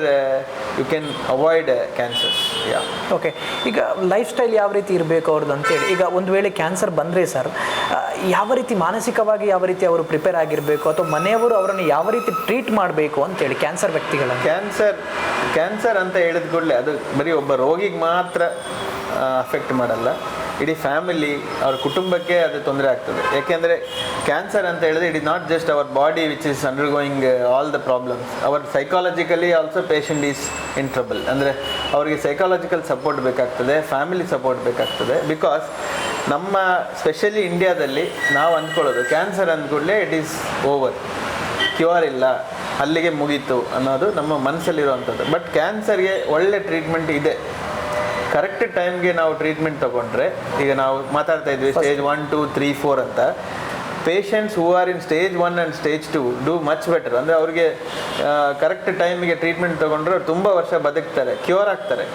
you can avoid cancers. Yeah. Okay. ಈಗ ಲೈಫ್ ಸ್ಟೈಲ್ ಯಾವ ರೀತಿ ಇರಬೇಕು ಅವ್ರದ್ದು ಅಂತೇಳಿ, ಈಗ ಒಂದು ವೇಳೆ ಕ್ಯಾನ್ಸರ್ ಬಂದರೆ ಸರ್ ಯಾವ ರೀತಿ ಮಾನಸಿಕವಾಗಿ ಯಾವ ರೀತಿ ಅವರು ಪ್ರಿಪೇರ್ ಆಗಿರಬೇಕು, ಅಥವಾ ಮನೆಯವರು ಅವರನ್ನು ಯಾವ ರೀತಿ ಟ್ರೀಟ್ ಮಾಡಬೇಕು ಅಂತೇಳಿ ಕ್ಯಾನ್ಸರ್ ವ್ಯಕ್ತಿಗಳ? ಕ್ಯಾನ್ಸರ್ ಅಂತ ಹೇಳಿದ ಕೂಡಲೇ ಅದು ಬರೀ ಒಬ್ಬ ರೋಗಿಗೆ ಮಾತ್ರ ಅಫೆಕ್ಟ್ ಮಾಡಲ್ಲ, ಇಡೀ ಫ್ಯಾಮಿಲಿ, ಅವ್ರ ಕುಟುಂಬಕ್ಕೆ ಅದು ತೊಂದರೆ ಆಗ್ತದೆ. ಯಾಕೆಂದರೆ ಕ್ಯಾನ್ಸರ್ ಅಂತ ಹೇಳಿದ್ರೆ it is not just our body which is undergoing all the problems, our psychologically also patient is in trouble. ಅಂದರೆ ಅವರಿಗೆ ಸೈಕಾಲಜಿಕಲ್ ಸಪೋರ್ಟ್ ಬೇಕಾಗ್ತದೆ, ಫ್ಯಾಮಿಲಿ ಸಪೋರ್ಟ್ ಬೇಕಾಗ್ತದೆ. ಬಿಕಾಸ್ ನಮ್ಮ ಸ್ಪೆಷಲಿ ಇಂಡಿಯಾದಲ್ಲಿ ನಾವು ಅಂದ್ಕೊಳ್ಳೋದು ಕ್ಯಾನ್ಸರ್ ಅಂದ್ಕೂಡಲೇ ಇಟ್ ಈಸ್ ಓವರ್, ಕ್ಯೂರ್ ಇಲ್ಲ, ಅಲ್ಲಿಗೆ ಮುಗೀತು ಅನ್ನೋದು ನಮ್ಮ ಮನಸ್ಸಲ್ಲಿರುವಂಥದ್ದು. ಬಟ್ ಕ್ಯಾನ್ಸರ್ಗೆ ಒಳ್ಳೆ ಟ್ರೀಟ್ಮೆಂಟ್ ಇದೆ. ಕರೆಕ್ಟ್ ಟೈಮ್ಗೆ ನಾವು ಟ್ರೀಟ್ಮೆಂಟ್ ತೊಗೊಂಡ್ರೆ, ಈಗ ನಾವು ಮಾತಾಡ್ತಾ ಇದ್ವಿ ಸ್ಟೇಜ್ 1, 2, 3, 4 ಅಂತ. Patients who R in stage 1 and stage 2 do much better. ಅಂದರೆ ಅವ್ರಿಗೆ ಕರೆಕ್ಟ್ ಟೈಮಿಗೆ ಟ್ರೀಟ್ಮೆಂಟ್ ತೊಗೊಂಡ್ರೆ ಅವ್ರು ತುಂಬ ವರ್ಷ ಬದುಕ್ತಾರೆ, ಕ್ಯೂರ್ ಆಗ್ತಾರೆ.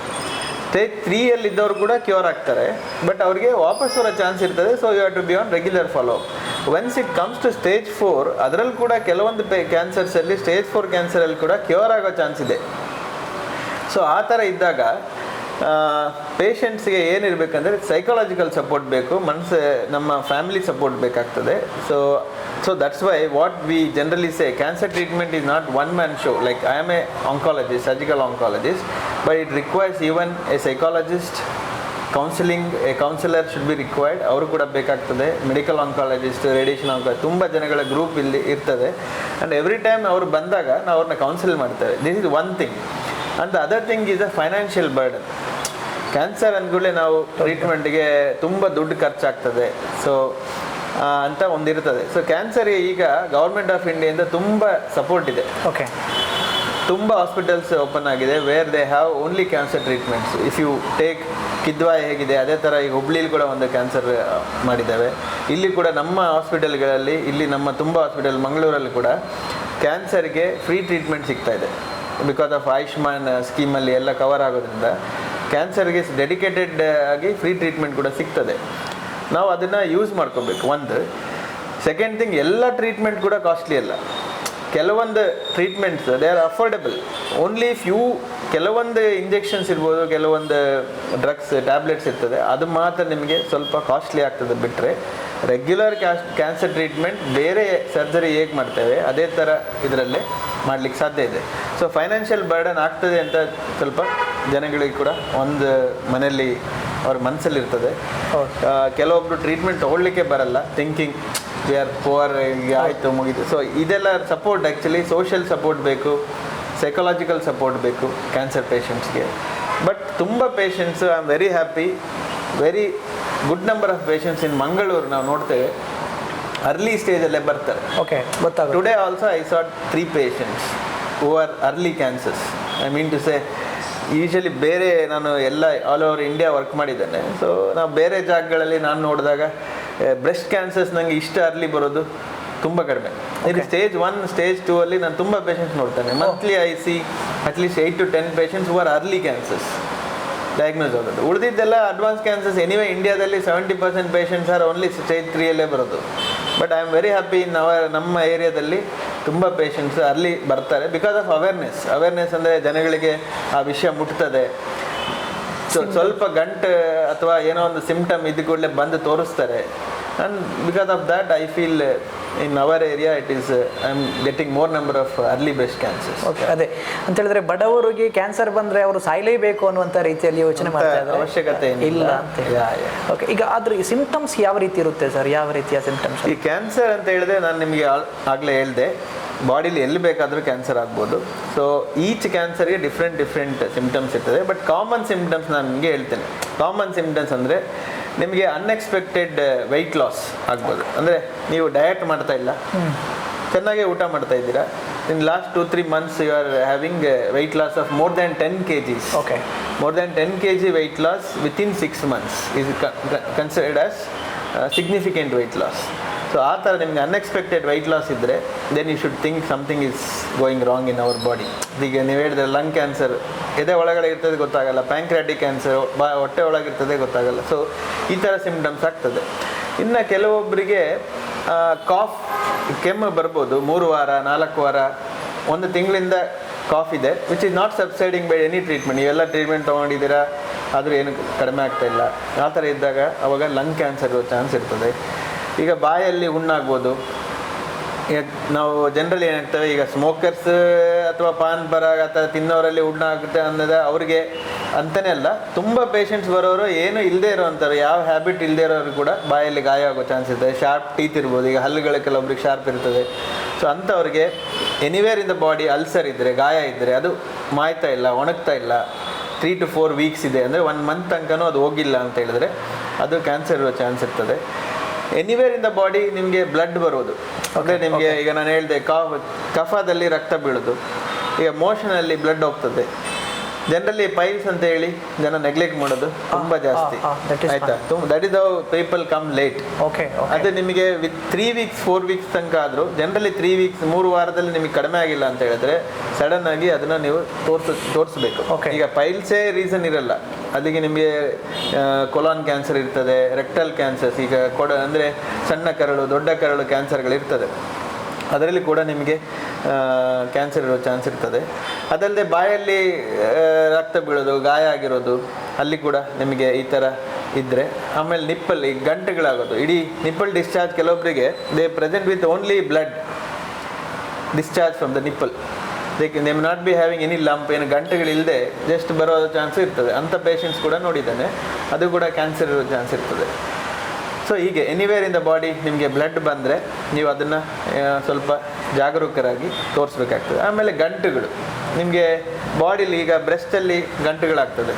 ಸ್ಟೇಜ್ 3ಯಲ್ಲಿದ್ದವ್ರು ಕೂಡ ಕ್ಯೂರ್ ಆಗ್ತಾರೆ, ಬಟ್ ಅವ್ರಿಗೆ ವಾಪಸ್ ಬರೋ ಚಾನ್ಸ್ ಇರ್ತದೆ. So you have to be on regular follow. Once it comes to stage 4, ಅದರಲ್ಲಿ ಕೂಡ ಕೆಲವೊಂದು ಕ್ಯಾನ್ಸರ್ಸಲ್ಲಿ ಸ್ಟೇಜ್ 4 ಕ್ಯಾನ್ಸರಲ್ಲಿ ಕೂಡ ಕ್ಯೂರ್ ಆಗೋ ಚಾನ್ಸ್ ಇದೆ. ಸೊ ಆ ಥರ ಇದ್ದಾಗ ಪೇಷಂಟ್ಸ್ಗೆ ಏನಿರಬೇಕಂದ್ರೆ ಸೈಕಾಲಜಿಕಲ್ ಸಪೋರ್ಟ್ ಬೇಕು, ನಮ್ಮ ಫ್ಯಾಮಿಲಿ ಸಪೋರ್ಟ್ ಬೇಕಾಗ್ತದೆ. So that's why what we generally say, cancer treatment is not one man show. Like I am a oncologist, surgical oncologist, but it requires even a psychologist, counselling, a counsellor should be required. ಅವರು ಕೂಡ ಬೇಕಾಗ್ತದೆ. ಮೆಡಿಕಲ್ ಆಂಕಾಲಜಿಸ್ಟ್, ರೇಡಿಯೇಷನ್ ಆಂಕಾಲಜಿಸ್ಟ್, ತುಂಬ ಜನಗಳ ಗ್ರೂಪ್ ಇಲ್ಲಿ ಇರ್ತದೆ. ಆ್ಯಂಡ್ ಎವ್ರಿ ಟೈಮ್ ಅವರು ಬಂದಾಗ ನಾವು ಅವ್ರನ್ನ ಕೌನ್ಸಿಲ್ ಮಾಡ್ತೇವೆ. This is one thing. And the other thing is a financial burden. Cancer ಅಂದ್ಕೂಡಲೇ ನಾವು ಟ್ರೀಟ್ಮೆಂಟ್ಗೆ ತುಂಬ ದುಡ್ಡು ಖರ್ಚಾಗ್ತದೆ. ಸೊ ಅಂತ ಒಂದಿರ್ತದೆ. ಸೊ ಕ್ಯಾನ್ಸರ್ಗೆ ಈಗ ಗೌರ್ಮೆಂಟ್ ಆಫ್ ಇಂಡಿಯಾದಿಂದ ತುಂಬ ಸಪೋರ್ಟ್ ಇದೆ. ಓಕೆ. ತುಂಬ ಹಾಸ್ಪಿಟಲ್ಸ್ ಓಪನ್ ಆಗಿದೆ where they have only cancer treatments. If you take Kidwai ಹೇಗಿದೆ, ಅದೇ ಥರ ಈಗ ಹುಬ್ಳಿಲಿ ಕೂಡ ಒಂದು ಕ್ಯಾನ್ಸರ್ ಮಾಡಿದ್ದಾವೆ. ಇಲ್ಲಿ ಕೂಡ ನಮ್ಮ ಹಾಸ್ಪಿಟಲ್ಗಳಲ್ಲಿ, ಇಲ್ಲಿ ನಮ್ಮ ತುಂಬ ಹಾಸ್ಪಿಟಲ್ ಮಂಗಳೂರಲ್ಲಿ ಕೂಡ ಕ್ಯಾನ್ಸರ್ಗೆ ಫ್ರೀ ಟ್ರೀಟ್ಮೆಂಟ್ ಸಿಗ್ತಾ ಇದೆ. ಬಿಕಾಸ್ ಆಫ್ ಆಯುಷ್ಮಾನ್ ಸ್ಕೀಮಲ್ಲಿ ಎಲ್ಲ ಕವರ್ ಆಗೋದ್ರಿಂದ ಕ್ಯಾನ್ಸರ್ಗೆ ಡೆಡಿಕೇಟೆಡ್ ಆಗಿ ಫ್ರೀ ಟ್ರೀಟ್ಮೆಂಟ್ ಕೂಡ ಸಿಗ್ತದೆ. ನಾವು ಅದನ್ನು ಯೂಸ್ ಮಾಡ್ಕೋಬೇಕು. ಒಂದು ಸೆಕೆಂಡ್ ಥಿಂಗ್, ಎಲ್ಲ ಟ್ರೀಟ್ಮೆಂಟ್ ಕೂಡ ಕಾಸ್ಟ್ಲಿ ಅಲ್ಲ. ಕೆಲವೊಂದು treatments they are affordable. Only few ಕೆಲವೊಂದು ಇಂಜೆಕ್ಷನ್ಸ್ ಇರ್ಬೋದು, ಕೆಲವೊಂದು ಡ್ರಗ್ಸ್ ಟ್ಯಾಬ್ಲೆಟ್ಸ್ ಇರ್ತದೆ, ಅದು ಮಾತ್ರ ನಿಮಗೆ ಸ್ವಲ್ಪ ಕಾಸ್ಟ್ಲಿ ಆಗ್ತದೆ. ಬಿಟ್ಟರೆ ರೆಗ್ಯುಲರ್ ಕ್ಯಾನ್ಸರ್ ಟ್ರೀಟ್ಮೆಂಟ್ ಬೇರೆ ಸರ್ಜರಿ ಹೇಗೆ ಮಾಡ್ತೇವೆ ಅದೇ ಥರ ಇದರಲ್ಲೇ ಮಾಡಲಿಕ್ಕೆ ಸಾಧ್ಯ ಇದೆ. ಸೊ ಫೈನಾನ್ಷಿಯಲ್ ಬರ್ಡನ್ ಆಗ್ತದೆ ಅಂತ ಸ್ವಲ್ಪ ಜನಗಳಿಗೆ ಕೂಡ ಒಂದು ಮನೆಯಲ್ಲಿ ಅವ್ರ ಮನಸ್ಸಲ್ಲಿ ಇರ್ತದೆ. ಕೆಲವೊಬ್ರು ಟ್ರೀಟ್ಮೆಂಟ್ ತೊಗೊಳ್ಲಿಕ್ಕೆ ಬರಲ್ಲ, ಥಿಂಕಿಂಗ್ ವಿ ಆರ್ ಪುವರ್, ಈಗ ಆಯಿತು ಮುಗಿದು. ಸೊ ಇದೆಲ್ಲ ಸಪೋರ್ಟ್, ಆ್ಯಕ್ಚುಲಿ ಸೋಷಿಯಲ್ ಸಪೋರ್ಟ್ ಬೇಕು, ಸೈಕಲಾಜಿಕಲ್ ಸಪೋರ್ಟ್ ಬೇಕು ಕ್ಯಾನ್ಸರ್ ಪೇಷಂಟ್ಸ್ಗೆ. ಬಟ್ ತುಂಬ patients I am very happy, very good number of patients in Mangaluru ನಾವು ನೋಡ್ತೇವೆ ಅರ್ಲಿ ಸ್ಟೇಜಲ್ಲೇ ಬರ್ತಾರೆ. ಓಕೆ, ಗೊತ್ತಾಗ today also I saw 3 patients who are early cancers. I mean to say, usually ಬೇರೆ ನಾನು ಎಲ್ಲ ಆಲ್ ಓವರ್ ಇಂಡಿಯಾ ವರ್ಕ್ ಮಾಡಿದ್ದೇನೆ. ಸೊ ನಾವು ಬೇರೆ ಜಾಗಗಳಲ್ಲಿ ನಾನು ನೋಡಿದಾಗ ಬ್ರೆಸ್ಟ್ ಕ್ಯಾನ್ಸರ್ಸ್ ನನಗೆ ಇಷ್ಟ ಅರ್ಲಿ ಬರೋದು ತುಂಬ ಕಡಿಮೆ. ಇದು ಸ್ಟೇಜ್ 1, ಸ್ಟೇಜ್ 2 ಅಲ್ಲಿ ನಾನು ತುಂಬ ಪೇಷಂಟ್ಸ್ ನೋಡ್ತೇನೆ. Monthly I C at least 8 to 10 patients who are early cancers diagnose ಆಗೋದು. ಉಳಿದಿದ್ದೆಲ್ಲ ಅಡ್ವಾನ್ಸ್ ಕ್ಯಾನ್ಸರ್ಸ್. ಎನಿವೇ ಇಂಡಿಯಾದಲ್ಲಿ 70% ಪೇಷಂಟ್ಸ್ ಆರ್ ಓನ್ಲಿ ಸ್ಟೇಜ್ 3 ಬರೋದು. But I am very happy ನಮ್ಮ ಏರಿಯಾದಲ್ಲಿ ತುಂಬ ಪೇಷಂಟ್ಸ್ ಅರ್ಲಿ ಬರ್ತಾರೆ ಬಿಕಾಸ್ ಆಫ್ ಅವೇರ್ನೆಸ್ ಅಂದರೆ ಜನಗಳಿಗೆ ಆ ವಿಷಯ ಮುಟ್ತದೆ. ಸ್ವಲ್ಪ ಗಂಟು ಅಥವಾ ಏನೋ ಒಂದು ಸಿಂಪ್ಟಮ್ ಇದ್ದ ಕೂಡಲೇ ಬಂದು ತೋರಿಸ್ತಾರೆ. And because of that I feel in our area it is I am getting more number of early breast cancers. Okay, ಅದೇ ಅಂತ ಹೇಳಿದ್ರೆ ಬಡವರಿಗೆ ಕ್ಯಾನ್ಸರ್ ಬಂದರೆ ಅವರು ಸಾಯಲೇಬೇಕು ಅನ್ನುವಂಥ ರೀತಿಯಲ್ಲಿ ಯೋಚನೆ ಮಾಡ್ತಾ ಇದ್ದಾರೆ. ಅವಶ್ಯಕತೆ ಇಲ್ಲ ಅಂತ. ಓಕೆ, ಈಗ ಅದ್ರ ಸಿಂಪ್ಟಮ್ಸ್ ಯಾವ ರೀತಿ ಇರುತ್ತೆ ಸರ್? ಯಾವ ರೀತಿಯ ಸಿಂಪ್ಟಮ್ಸ್? ಈ ಕ್ಯಾನ್ಸರ್ ಅಂತ ಹೇಳಿದ್ರೆ ನಾನು ನಿಮಗೆ ಆಗಲೇ ಹೇಳಿದೆ, ಬಾಡಿಲಿ ಎಲ್ಲಿ ಬೇಕಾದರೂ ಕ್ಯಾನ್ಸರ್ ಆಗ್ಬೋದು. ಸೊ ಈಚ್ ಕ್ಯಾನ್ಸರ್ಗೆ ಡಿಫ್ರೆಂಟ್ ಸಿಂಪ್ಟಮ್ಸ್ ಇರ್ತದೆ. ಬಟ್ ಕಾಮನ್ ಸಿಂಪ್ಟಮ್ಸ್ ನಾನು ನಿಮಗೆ ಹೇಳ್ತೇನೆ. ಕಾಮನ್ ಸಿಂಪ್ಟಮ್ಸ್ ಅಂದರೆ ನಿಮಗೆ ಅನ್ಎಕ್ಸ್ಪೆಕ್ಟೆಡ್ ವೆಯ್ಟ್ ಲಾಸ್ ಆಗ್ಬೋದು. ಅಂದರೆ ನೀವು ಡಯಟ್ ಮಾಡ್ತಾ ಇಲ್ಲ, ಚೆನ್ನಾಗೇ ಊಟ ಮಾಡ್ತಾ ಇದ್ದೀರಾ, in last 2-3 months you are having weight loss of more than 10 kgs. Okay, more than 10 kg weight loss within 6 months is considered as significant weight loss. So ಆ ಥರ ನಿಮಗೆ ಅನ್ಎಕ್ಸ್ಪೆಕ್ಟೆಡ್ ವೆಯ್ಟ್ ಲಾಸ್ ಇದ್ದರೆ then you should think something is going wrong in our body. ಈಗ ನೀವು ಹೇಳಿದ್ರೆ ಲಂಗ್ ಕ್ಯಾನ್ಸರ್ ಎದೆ ಒಳಗಡೆ ಇರ್ತದೆ ಗೊತ್ತಾಗಲ್ಲ, ಪ್ಯಾಂಕ್ರಾಟಿಕ್ ಕ್ಯಾನ್ಸರ್ ಹೊಟ್ಟೆ ಒಳಗಿರ್ತದೆ ಗೊತ್ತಾಗಲ್ಲ. ಸೊ ಈ ಥರ ಸಿಂಪ್ಟಮ್ಸ್ ಆಗ್ತದೆ. ಇನ್ನು ಕೆಲವೊಬ್ಬರಿಗೆ ಕಾಫ್, ಕೆಮ್ಮು ಬರ್ಬೋದು 3 ವಾರ 4 ವಾರ 1 ತಿಂಗಳಿಂದ ಕಾಫ್ ಇದೆ, which is not subsiding by any treatment. ನೀವೆಲ್ಲ ಟ್ರೀಟ್ಮೆಂಟ್ ತೊಗೊಂಡಿದ್ದೀರಾ ಆದರೂ ಏನು ಕಡಿಮೆ ಆಗ್ತಾ ಇಲ್ಲ. ಆ ಥರ ಇದ್ದಾಗ ಅವಾಗ ಲಂಗ್ ಕ್ಯಾನ್ಸರ್ ಇರೋ ಚಾನ್ಸ್ ಇರ್ತದೆ. ಈಗ ಬಾಯಲ್ಲಿ ಹುಣ್ಣಾಗ್ಬೋದು. ಈಗ ನಾವು ಜನರಲಿ ಏನಾಗ್ತವೆ, ಈಗ ಸ್ಮೋಕರ್ಸ್ ಅಥವಾ ಪಾನ್ ಪರಾಗ ಅಥವಾ ತಿನ್ನೋರಲ್ಲಿ ಹುಣ್ಣಾಗುತ್ತೆ ಅನ್ನೋದು ಅವ್ರಿಗೆ ಅಂತಲೇ ಅಲ್ಲ, ತುಂಬ ಪೇಷಂಟ್ಸ್ ಬರೋರು ಏನು ಇಲ್ಲದೆ ಇರೋವಂಥವ್ರು, ಯಾವ ಹ್ಯಾಬಿಟ್ ಇಲ್ಲದೆ ಇರೋರು ಕೂಡ ಬಾಯಲ್ಲಿ ಗಾಯ ಆಗೋ ಚಾನ್ಸ್ ಇರ್ತದೆ. ಶಾರ್ಪ್ ಟೀತ್ ಇರ್ಬೋದು, ಈಗ ಹಲ್ಲುಗಳು ಕೆಲವೊಬ್ರಿಗೆ ಶಾರ್ಪ್ ಇರ್ತದೆ. ಸೊ ಅಂಥವ್ರಿಗೆ anywhere in the body ulcer ಇದ್ದರೆ, ಗಾಯ ಇದ್ದರೆ, ಅದು ಮಾಯ್ತಾ ಇಲ್ಲ, ಒಣಗ್ತಾ ಇಲ್ಲ, 3 to 4 weeks ಇದೆ ಅಂದರೆ 1 month ತನಕನೂ ಅದು ಹೋಗಿಲ್ಲ ಅಂತ ಹೇಳಿದ್ರೆ ಅದು ಕ್ಯಾನ್ಸರ್ ಇರೋ ಚಾನ್ಸ್ ಇರ್ತದೆ. ಎನಿವೇರ್ ಇನ್ ದ ಬಾಡಿ ನಿಮಗೆ ಬ್ಲಡ್ ಬರೋದು ಅಂದರೆ ನಿಮಗೆ ಈಗ ನಾನು ಹೇಳಿದೆ ಕಫದಲ್ಲಿ ರಕ್ತ ಬೀಳೋದು, ಈಗ ಮೋಷನಲ್ಲಿ ಬ್ಲಡ್ ಹೋಗ್ತದೆ. ಜನರಲಿ ಪೈಲ್ಸ್ ಅಂತ ಹೇಳಿ ಜನ ನೆಗ್ಲೆಕ್ಟ್ ಮಾಡೋದು ತುಂಬ ಜಾಸ್ತಿ, ಆಯ್ತಾ? That is how people come late. ಅದು ನಿಮಗೆ ವಿತ್ 3 weeks 4 weeks ತನಕ ಆದರೂ ಜನರಲಿ 3 weeks 3 ವಾರದಲ್ಲಿ ನಿಮಗೆ ಕಡಿಮೆ ಆಗಿಲ್ಲ ಅಂತ ಹೇಳಿದ್ರೆ ಸಡನ್ ಆಗಿ ಅದನ್ನು ನೀವು ತೋರಿಸ್ಬೇಕು. ಈಗ ಪೈಲ್ಸೇ ರೀಸನ್ ಇರಲ್ಲ, ಅಲ್ಲಿಗೆ ನಿಮಗೆ ಕೊಲಾನ್ ಕ್ಯಾನ್ಸರ್ ಇರ್ತದೆ, ರೆಕ್ಟಲ್ ಕ್ಯಾನ್ಸರ್ಸ್, ಈಗ ಅಂದರೆ ಸಣ್ಣ ಕರಳು ದೊಡ್ಡ ಕರಳು ಕ್ಯಾನ್ಸರ್ಗಳಿರ್ತದೆ, ಅದರಲ್ಲಿ ಕೂಡ ನಿಮಗೆ ಕ್ಯಾನ್ಸರ್ ಇರೋ ಚಾನ್ಸ್ ಇರ್ತದೆ. ಅದಲ್ಲದೆ ಬಾಯಲ್ಲಿ ರಕ್ತ ಬೀಳೋದು, ಗಾಯ ಆಗಿರೋದು, ಅಲ್ಲಿ ಕೂಡ ನಿಮಗೆ ಈ ಥರ ಇದ್ದರೆ. ಆಮೇಲೆ ನಿಪ್ಪಲ್ ಈ ಗಂಟೆಗಳಾಗೋದು, ಇಡೀ ನಿಪ್ಪಲ್ ಡಿಸ್ಚಾರ್ಜ್, ಕೆಲವೊಬ್ಬರಿಗೆ they present with only blood discharge from the nipple, they may not be having any lump, ಏನು ಗಂಟೆಗಳಿಲ್ಲದೆ ಜಸ್ಟ್ ಬರೋ ಚಾನ್ಸ್ ಇರ್ತದೆ. ಅಂಥ ಪೇಷಂಟ್ಸ್ ಕೂಡ ನೋಡಿದ್ದಾನೆ, ಅದು ಕೂಡ ಕ್ಯಾನ್ಸರ್ ಇರೋ ಚಾನ್ಸ್ ಇರ್ತದೆ. ಸೊ ಹೀಗೆ ಎನಿವೇರ್ ಇನ್ ದ ಬಾಡಿ ನಿಮಗೆ ಬ್ಲಡ್ ಬಂದರೆ ನೀವು ಅದನ್ನು ಸ್ವಲ್ಪ ಜಾಗರೂಕರಾಗಿ ತೋರಿಸ್ಬೇಕಾಗ್ತದೆ. ಆಮೇಲೆ ಗಂಟುಗಳು ನಿಮಗೆ ಬಾಡಿಲಿ, ಈಗ ಬ್ರೆಸ್ಟಲ್ಲಿ ಗಂಟುಗಳಾಗ್ತದೆ,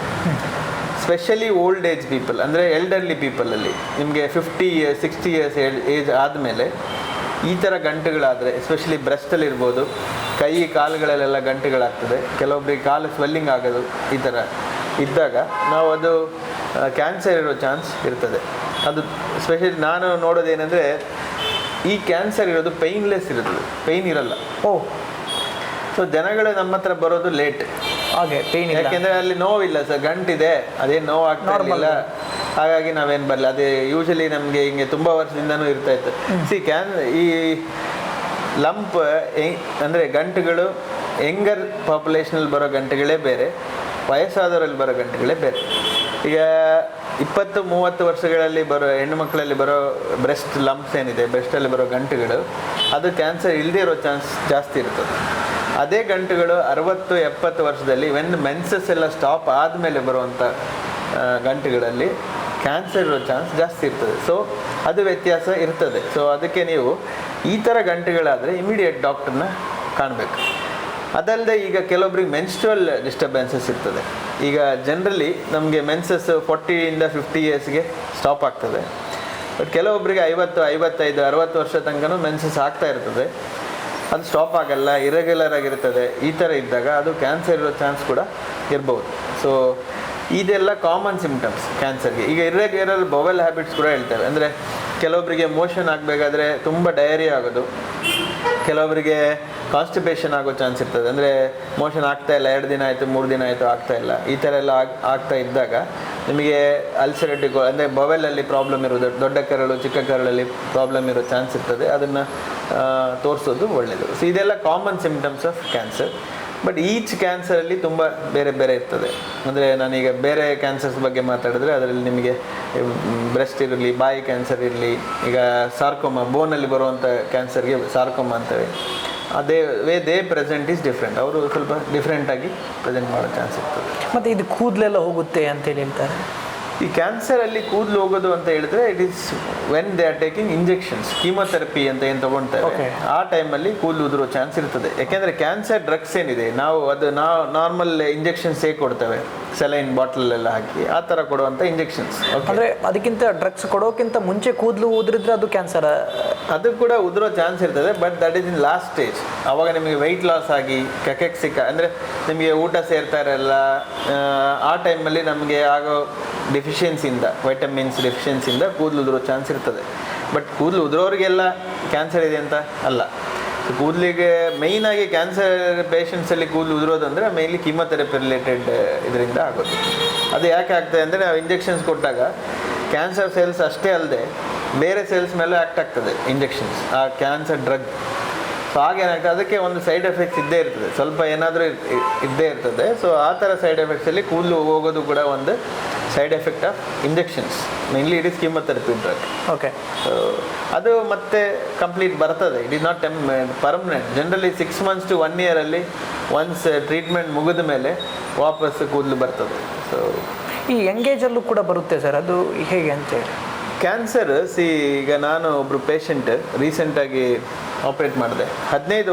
ಸ್ಪೆಷಲಿ ಓಲ್ಡ್ ಏಜ್ ಪೀಪಲ್ ಅಂದರೆ ಎಲ್ಡರ್ಲಿ ಪೀಪಲಲ್ಲಿ, ನಿಮಗೆ 50 years 60 years ಏಜ್ ಆದಮೇಲೆ ಈ ಥರ ಗಂಟುಗಳಾದರೆ, ಎಸ್ಪೆಷಲಿ ಬ್ರೆಸ್ಟಲ್ಲಿ ಇರ್ಬೋದು, ಕೈ ಕಾಲುಗಳಲ್ಲೆಲ್ಲ ಗಂಟುಗಳಾಗ್ತದೆ, ಕೆಲವೊಬ್ಬರಿಗೆ ಕಾಲು ಸ್ವೆಲ್ಲಿಂಗ್ ಆಗೋದು, ಈ ಥರ ಇದ್ದಾಗ ನಾವು ಅದು ಕ್ಯಾನ್ಸರ್ ಇರೋ ಚಾನ್ಸ್ ಇರ್ತದೆ. ಅದು ಸ್ಪೆಷಲಿ ನಾನು ನೋಡೋದೇನೆಂದರೆ ಈ ಕ್ಯಾನ್ಸರ್ ಇರೋದು ಪೈನ್ಲೆಸ್ ಇರೋದು, ಪೈನ್ ಇರಲ್ಲ. ಸೊ ಜನಗಳು ನಮ್ಮ ಹತ್ರ ಬರೋದು ಲೇಟ್, ಹಾಗೆ ಪೇನ್, ಯಾಕೆಂದರೆ ಅಲ್ಲಿ ನೋವಿಲ್ಲ ಸರ್, ಗಂಟಿದೆ, ಅದೇನು ನೋವು ಆಗ್ತಾ ಇರಲಿಲ್ಲ ಹಾಗಾಗಿ ನಾವೇನು ಬರಲ್ಲ. ಅದೇ ಯೂಶಲಿ ನಮಗೆ ಹಿಂಗೆ ತುಂಬ ವರ್ಷದಿಂದನೂ ಇರ್ತಾ ಇತ್ತು. ಈ ಲಂಪ್ ಅಂದರೆ ಗಂಟುಗಳು ಯಂಗರ್ ಪಾಪ್ಯುಲೇಷನಲ್ಲಿ ಬರೋ ಗಂಟುಗಳೇ ಬೇರೆ, ವಯಸ್ಸಾದವರಲ್ಲಿ ಬರೋ ಗಂಟುಗಳೇ ಬೇರೆ. ಈಗ 20-30 ವರ್ಷಗಳಲ್ಲಿ ಬರೋ ಹೆಣ್ಣು ಮಕ್ಕಳಲ್ಲಿ ಬರೋ ಬ್ರೆಸ್ಟ್ ಲಂಪ್ಸ್ ಏನಿದೆ, ಬ್ರೆಸ್ಟಲ್ಲಿ ಬರೋ ಗಂಟುಗಳು, ಅದು ಕ್ಯಾನ್ಸರ್ ಇಲ್ಲದೇ ಇರೋ ಚಾನ್ಸ್ ಜಾಸ್ತಿ ಇರ್ತದೆ. ಅದೇ ಗಂಟುಗಳು 60-70 ವರ್ಷದಲ್ಲಿ ಮೆನ್ಸಸ್ ಎಲ್ಲ ಸ್ಟಾಪ್ ಆದಮೇಲೆ ಬರುವಂಥ ಗಂಟುಗಳಲ್ಲಿ ಕ್ಯಾನ್ಸರ್ ಇರೋ ಚಾನ್ಸ್ ಜಾಸ್ತಿ ಇರ್ತದೆ. ಸೊ ಅದು ವ್ಯತ್ಯಾಸ ಇರ್ತದೆ. ಸೊ ಅದಕ್ಕೆ ನೀವು ಈ ಥರ ಗಂಟುಗಳಾದರೆ ಇಮಿಡಿಯೇಟ್ ಡಾಕ್ಟರ್ನ ಕಾಣಬೇಕು. ಅದಲ್ಲದೆ ಈಗ ಕೆಲವೊಬ್ರಿಗೆ ಮೆನ್ಸ್ಟ್ರುವಲ್ ಡಿಸ್ಟರ್ಬೆನ್ಸಸ್ ಇರ್ತದೆ. ಈಗ ಜನರಲಿ ನಮಗೆ ಮೆನ್ಸಸ್ 40 to 50 ಇಯರ್ಸ್ಗೆ ಸ್ಟಾಪ್ ಆಗ್ತದೆ. ಬಟ್ ಕೆಲವೊಬ್ಬರಿಗೆ 50, 55, 60 ವರ್ಷ ತನಕನೂ ಮೆನ್ಸಸ್ ಆಗ್ತಾ ಇರ್ತದೆ. ಅದು ಸ್ಟಾಪ್ ಆಗಲ್ಲ, ಇರೆಗ್ಯುಲರ್ ಆಗಿರ್ತದೆ. ಈ ಥರ ಇದ್ದಾಗ ಅದು ಕ್ಯಾನ್ಸರ್ ಇರೋ ಚಾನ್ಸ್ ಕೂಡ ಇರ್ಬೋದು. ಸೊ ಇದೆಲ್ಲ ಕಾಮನ್ ಸಿಮ್ಟಮ್ಸ್ ಕ್ಯಾನ್ಸರ್ಗೆ. ಈಗ ಇರ್ರೆಗ್ಯುಲರ್ ಬವೆಲ್ ಹ್ಯಾಬಿಟ್ಸ್ ಕೂಡ ಹೇಳ್ತೇವೆ. ಅಂದರೆ ಕೆಲವೊಬ್ಬರಿಗೆ ಮೋಷನ್ ಆಗಬೇಕಾದ್ರೆ ತುಂಬ ಡಯರಿ ಆಗೋದು, ಕೆಲವೊಬ್ಬರಿಗೆ ಕಾನ್ಸ್ಟಿಪೇಷನ್ ಆಗೋ ಚಾನ್ಸ್ ಇರ್ತದೆ. ಅಂದರೆ ಮೋಷನ್ ಆಗ್ತಾ ಇಲ್ಲ, 2 ದಿನ ಆಯಿತು, 3 ದಿನ ಆಯಿತು, ಆಗ್ತಾ ಇಲ್ಲ. ಈ ಥರ ಎಲ್ಲ ಆಗ್ತಾ ಇದ್ದಾಗ ನಿಮಗೆ ಅಲ್ಸರೇಟಿವ್ ಅಂದರೆ ಬವೆಲಲ್ಲಿ ಪ್ರಾಬ್ಲಮ್ ಇರೋದು, ದೊಡ್ಡ ಕರಳು ಚಿಕ್ಕ ಕರಳಲ್ಲಿ ಪ್ರಾಬ್ಲಮ್ ಇರೋ ಚಾನ್ಸ್ ಇರ್ತದೆ. ಅದನ್ನು ತೋರಿಸೋದು ಒಳ್ಳೆಯದು. ಸೊ ಇದೆಲ್ಲ common symptoms of cancer. But each ಕ್ಯಾನ್ಸರಲ್ಲಿ ತುಂಬ ಬೇರೆ ಬೇರೆ ಇರ್ತದೆ. ಅಂದರೆ ನಾನೀಗ ಬೇರೆ ಕ್ಯಾನ್ಸರ್ಸ್ ಬಗ್ಗೆ ಮಾತಾಡಿದ್ರೆ ಅದರಲ್ಲಿ ನಿಮಗೆ ಬ್ರೆಸ್ಟ್ ಇರಲಿ, ಬಾಯಿ ಕ್ಯಾನ್ಸರ್ ಇರಲಿ, ಈಗ ಸಾರ್ಕೋಮಾ ಬೋನಲ್ಲಿ ಬರುವಂಥ ಕ್ಯಾನ್ಸರ್ಗೆ ಸಾರ್ಕೋಮಾ ಅಂತೇವೆ. ಅದೇ ದೇ ಪ್ರೆಸೆಂಟ್ ಈಸ್ ಡಿಫ್ರೆಂಟ್. ಅವರು ಸ್ವಲ್ಪ ಡಿಫ್ರೆಂಟಾಗಿ ಪ್ರೆಸೆಂಟ್ ಮಾಡೋ ಚಾನ್ಸ್ ಇರ್ತದೆ. ಮತ್ತು ಇದು ಕೂದಲೆಲ್ಲ ಹೋಗುತ್ತೆ ಅಂತೇಳಿ ಹೇಳ್ತಾರೆ. ಈ ಕ್ಯಾನ್ಸರಲ್ಲಿ ಕೂದಲು ಹೋಗೋದು ಅಂತ ಹೇಳಿದ್ರೆ it is when they are taking injections, chemotherapy ಅಂತ ಏನು ತೊಗೊಳ್ತಾರೆ, ಆ ಟೈಮಲ್ಲಿ ಕೂದಲು ಉದುರೋ ಚಾನ್ಸ್ ಇರ್ತದೆ. ಯಾಕೆಂದರೆ ಕ್ಯಾನ್ಸರ್ ಡ್ರಗ್ಸ್ ಏನಿದೆ, ನಾವು ನಾರ್ಮಲ್ ಇಂಜೆಕ್ಷನ್ಸ್ ಹೇಗೆ ಕೊಡ್ತೇವೆ, ಸೆಲೈನ್ ಬಾಟಲಲ್ಲೆಲ್ಲ ಹಾಕಿ ಆ ಥರ ಕೊಡುವಂಥ ಇಂಜೆಕ್ಷನ್ಸ್. ಅಂದರೆ ಅದಕ್ಕಿಂತ ಡ್ರಗ್ಸ್ ಕೊಡೋಕ್ಕಿಂತ ಮುಂಚೆ ಕೂದಲು ಉದುರಿದ್ರೆ ಅದು ಕ್ಯಾನ್ಸರ್, ಅದು ಕೂಡ ಉದುರೋ ಚಾನ್ಸ್ ಇರ್ತದೆ. But that is in last stage. ಆವಾಗ ನಿಮಗೆ ವೆಯ್ಟ್ ಲಾಸ್ ಆಗಿ ಕೆಕೆಕ್ಸಿಕ ಅಂದರೆ ನಿಮಗೆ ಊಟ ಸೇರ್ತಾ ಇರಲ್ಲ, ಆ ಟೈಮಲ್ಲಿ ನಮಗೆ ಆಗೋ ಡಿಫಿಷಿಯನ್ಸಿಯಿಂದ, ವೈಟಮಿನ್ಸ್ ಡೆಫಿಷಿಯನ್ಸಿಯಿಂದ ಕೂದಲು ಉದುರೋ ಚಾನ್ಸ್ ಇರ್ತದೆ. ಬಟ್ ಕೂದಲು ಉದುರೋರಿಗೆಲ್ಲ ಕ್ಯಾನ್ಸರ್ ಇದೆ ಅಂತ ಅಲ್ಲ. ಕೂದಲಿಗೆ ಮೇಯ್ನಾಗಿ ಕ್ಯಾನ್ಸರ್ ಪೇಷಂಟ್ಸಲ್ಲಿ ಕೂದಲು ಉದುರೋದಂದರೆ ಮೇಯ್ನ್ಲಿ ಕೀಮೊಥೆರಪಿ ರಿಲೇಟೆಡ್ ಇದರಿಂದ ಆಗೋದು. ಅದು ಯಾಕೆ ಆಗ್ತದೆ ಅಂದರೆ ನಾವು ಇಂಜೆಕ್ಷನ್ಸ್ ಕೊಟ್ಟಾಗ ಕ್ಯಾನ್ಸರ್ ಸೆಲ್ಸ್ ಅಷ್ಟೇ ಅಲ್ಲದೆ ಬೇರೆ ಸೆಲ್ಸ್ ಮೇಲೆ ಆ್ಯಕ್ಟ್ ಆಗ್ತದೆ ಇಂಜೆಕ್ಷನ್ಸ್, ಆ ಕ್ಯಾನ್ಸರ್ ಡ್ರಗ್. ಸೊ ಆಗೇನಾಗ್ತದೆ, ಅದಕ್ಕೆ ಒಂದು ಸೈಡ್ ಎಫೆಕ್ಟ್ಸ್ ಇದ್ದೇ ಇರ್ತದೆ, ಸ್ವಲ್ಪ ಏನಾದರೂ ಇದ್ದೇ ಇರ್ತದೆ. ಸೊ ಆ ಥರ ಸೈಡ್ ಎಫೆಕ್ಟ್ಸಲ್ಲಿ ಕೂದಲು ಹೋಗೋದು ಕೂಡ ಒಂದು side effect of injections. Mainly it is chemotherapy drug. Okay. So ಅದು ಮತ್ತೆ ಕಂಪ್ಲೀಟ್ ಬರ್ತದೆ. It is not permanent. Generally 6 months to 1 year once treatment ಮುಗಿದ ಮೇಲೆ ವಾಪಸ್ ಕೂದಲು ಬರ್ತದೆ. ಸೊ ಈ ಎಂಗೇಜಲ್ಲೂ ಕೂಡ ಬರುತ್ತೆ ಸರ್, ಅದು ಹೇಗೆ ಅಂತೇಳಿ? ಕ್ಯಾನ್ಸರ್ ಈಗ ನಾನು ಒಬ್ಬರು ಪೇಷಂಟ್ ರೀಸೆಂಟಾಗಿ ಆಪ್ರೇಟ್ ಮಾಡಿದೆ. 12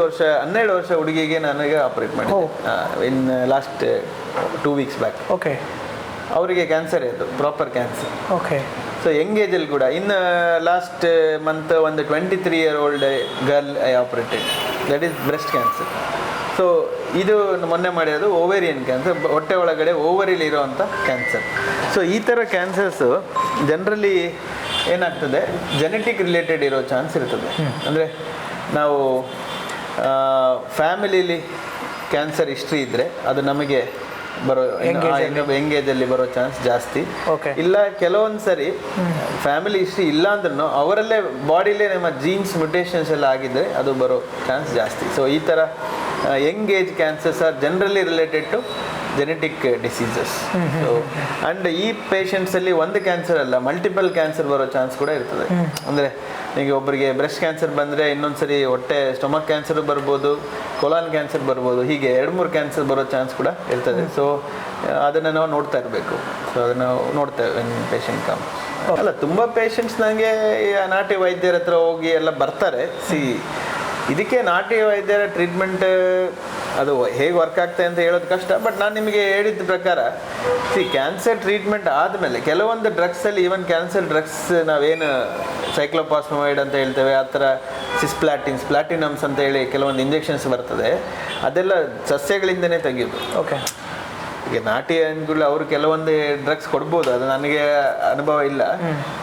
ವರ್ಷ ಹುಡುಗಿಗೆ ನನಗೆ ಆಪ್ರೇಟ್ ಮಾಡಿದೆ in last 2 weeks back. Okay. ಅವರಿಗೆ ಕ್ಯಾನ್ಸರ್ ಇತ್ತು, ಪ್ರಾಪರ್ ಕ್ಯಾನ್ಸರ್. ಓಕೆ. ಸೊ ಎಂಗೇಜಲ್ಲಿ ಕೂಡ ಇನ್ನು ಲಾಸ್ಟ್ ಮಂತ್ ಒಂದು 23-year-old girl I operated. That is breast cancer. So ಇದು ಮೊನ್ನೆ ಮಾಡಿರೋದು ಓವೇರಿಯನ್ ಕ್ಯಾನ್ಸರ್, ಹೊಟ್ಟೆ ಒಳಗಡೆ ಓವರಿಲಿ ಇರೋವಂಥ ಕ್ಯಾನ್ಸರ್. ಸೊ ಈ ಥರ ಕ್ಯಾನ್ಸರ್ಸು ಜನರಲಿ ಏನಾಗ್ತದೆ, ಜೆನೆಟಿಕ್ ರಿಲೇಟೆಡ್ ಇರೋ ಚಾನ್ಸ್ ಇರ್ತದೆ. ಅಂದರೆ ನಾವು ಫ್ಯಾಮಿಲಿಲಿ ಕ್ಯಾನ್ಸರ್ ಹಿಸ್ಟ್ರಿ ಇದ್ದರೆ ಅದು ನಮಗೆ ಬರೋ ಎಂಗೇಜಲ್ಲಿ ಬರೋ ಚಾನ್ಸ್ ಜಾಸ್ತಿ. ಇಲ್ಲ ಕೆಲವೊಂದು ಸರಿ ಫ್ಯಾಮಿಲಿ ಹಿಸ್ಟ್ರಿ ಇಲ್ಲ ಅಂದ್ರೂ ಅವರಲ್ಲೇ ಬಾಡಿಲೇ ನಮ್ಮ ಜೀನ್ಸ್ ಮ್ಯುಟೇಷನ್ಸ್ ಎಲ್ಲ ಆಗಿದ್ದರೆ ಅದು ಬರೋ ಚಾನ್ಸ್ ಜಾಸ್ತಿ. ಸೊ ಈ ಥರ young age cancers are generally related to genetic diseases. So and ಈ ಪೇಷಂಟ್ಸಲ್ಲಿ ಒಂದು ಕ್ಯಾನ್ಸರ್ ಅಲ್ಲ, ಮಲ್ಟಿಪಲ್ ಕ್ಯಾನ್ಸರ್ ಬರೋ ಚಾನ್ಸ್ ಕೂಡ ಇರ್ತದೆ. ಅಂದರೆ ಈಗ ಒಬ್ಬರಿಗೆ ಬ್ರೆಸ್ಟ್ ಕ್ಯಾನ್ಸರ್ ಬಂದರೆ ಇನ್ನೊಂದು ಸರಿ ಹೊಟ್ಟೆ ಸ್ಟೊಮಕ್ ಕ್ಯಾನ್ಸರ್ ಬರ್ಬೋದು, ಕೊಲಾನ್ ಕ್ಯಾನ್ಸರ್ ಬರ್ಬೋದು, ಹೀಗೆ 2-3 ಕ್ಯಾನ್ಸರ್ ಬರೋ ಚಾನ್ಸ್ ಕೂಡ ಇರ್ತದೆ. ಸೊ ಅದನ್ನು ನಾವು ನೋಡ್ತಾ ಇರಬೇಕು. ಸೊ ಅದನ್ನು ನಾವು ನೋಡ್ತೇವೆ ಪೇಷಂಟ್ ಕಮ್. ಅಲ್ಲ, ತುಂಬ ಪೇಷಂಟ್ಸ್ ನನಗೆ ನಾಟಿ ವೈದ್ಯರ ಹತ್ರ ಹೋಗಿ ಎಲ್ಲ ಬರ್ತಾರೆ. ಇದಕ್ಕೆ ನಾಟಿ ವೈದ್ಯರ ಟ್ರೀಟ್ಮೆಂಟ್ ಅದು ಹೇಗೆ ವರ್ಕ್ ಆಗ್ತದೆ ಅಂತ ಹೇಳೋದು ಕಷ್ಟ. ಬಟ್ ನಾನು ನಿಮಗೆ ಹೇಳಿದ ಪ್ರಕಾರ ಕ್ಯಾನ್ಸರ್ ಟ್ರೀಟ್ಮೆಂಟ್ ಆದಮೇಲೆ ಕೆಲವೊಂದು ಡ್ರಗ್ಸಲ್ಲಿ, ಈವನ್ ಕ್ಯಾನ್ಸರ್ ಡ್ರಗ್ಸ್ ನಾವೇನು ಸೈಕ್ಲೋಪಾಸ್ಮೈಡ್ ಅಂತ ಹೇಳ್ತೇವೆ, ಆ ಥರ ಪ್ಲಾಟಿನಮ್ಸ್ ಅಂತ ಹೇಳಿ ಕೆಲವೊಂದು ಇಂಜೆಕ್ಷನ್ಸ್ ಬರ್ತದೆ, ಅದೆಲ್ಲ ಸಸ್ಯಗಳಿಂದನೇ ತೆಗೆಯೋದು. ಓಕೆ. ಈಗ ನಾಟಿ ಅಂದ್ಗಳು ಅವರು ಕೆಲವೊಂದು ಡ್ರಗ್ಸ್ ಕೊಡ್ಬೋದು, ಅದು ನನಗೆ ಅನುಭವ ಇಲ್ಲ.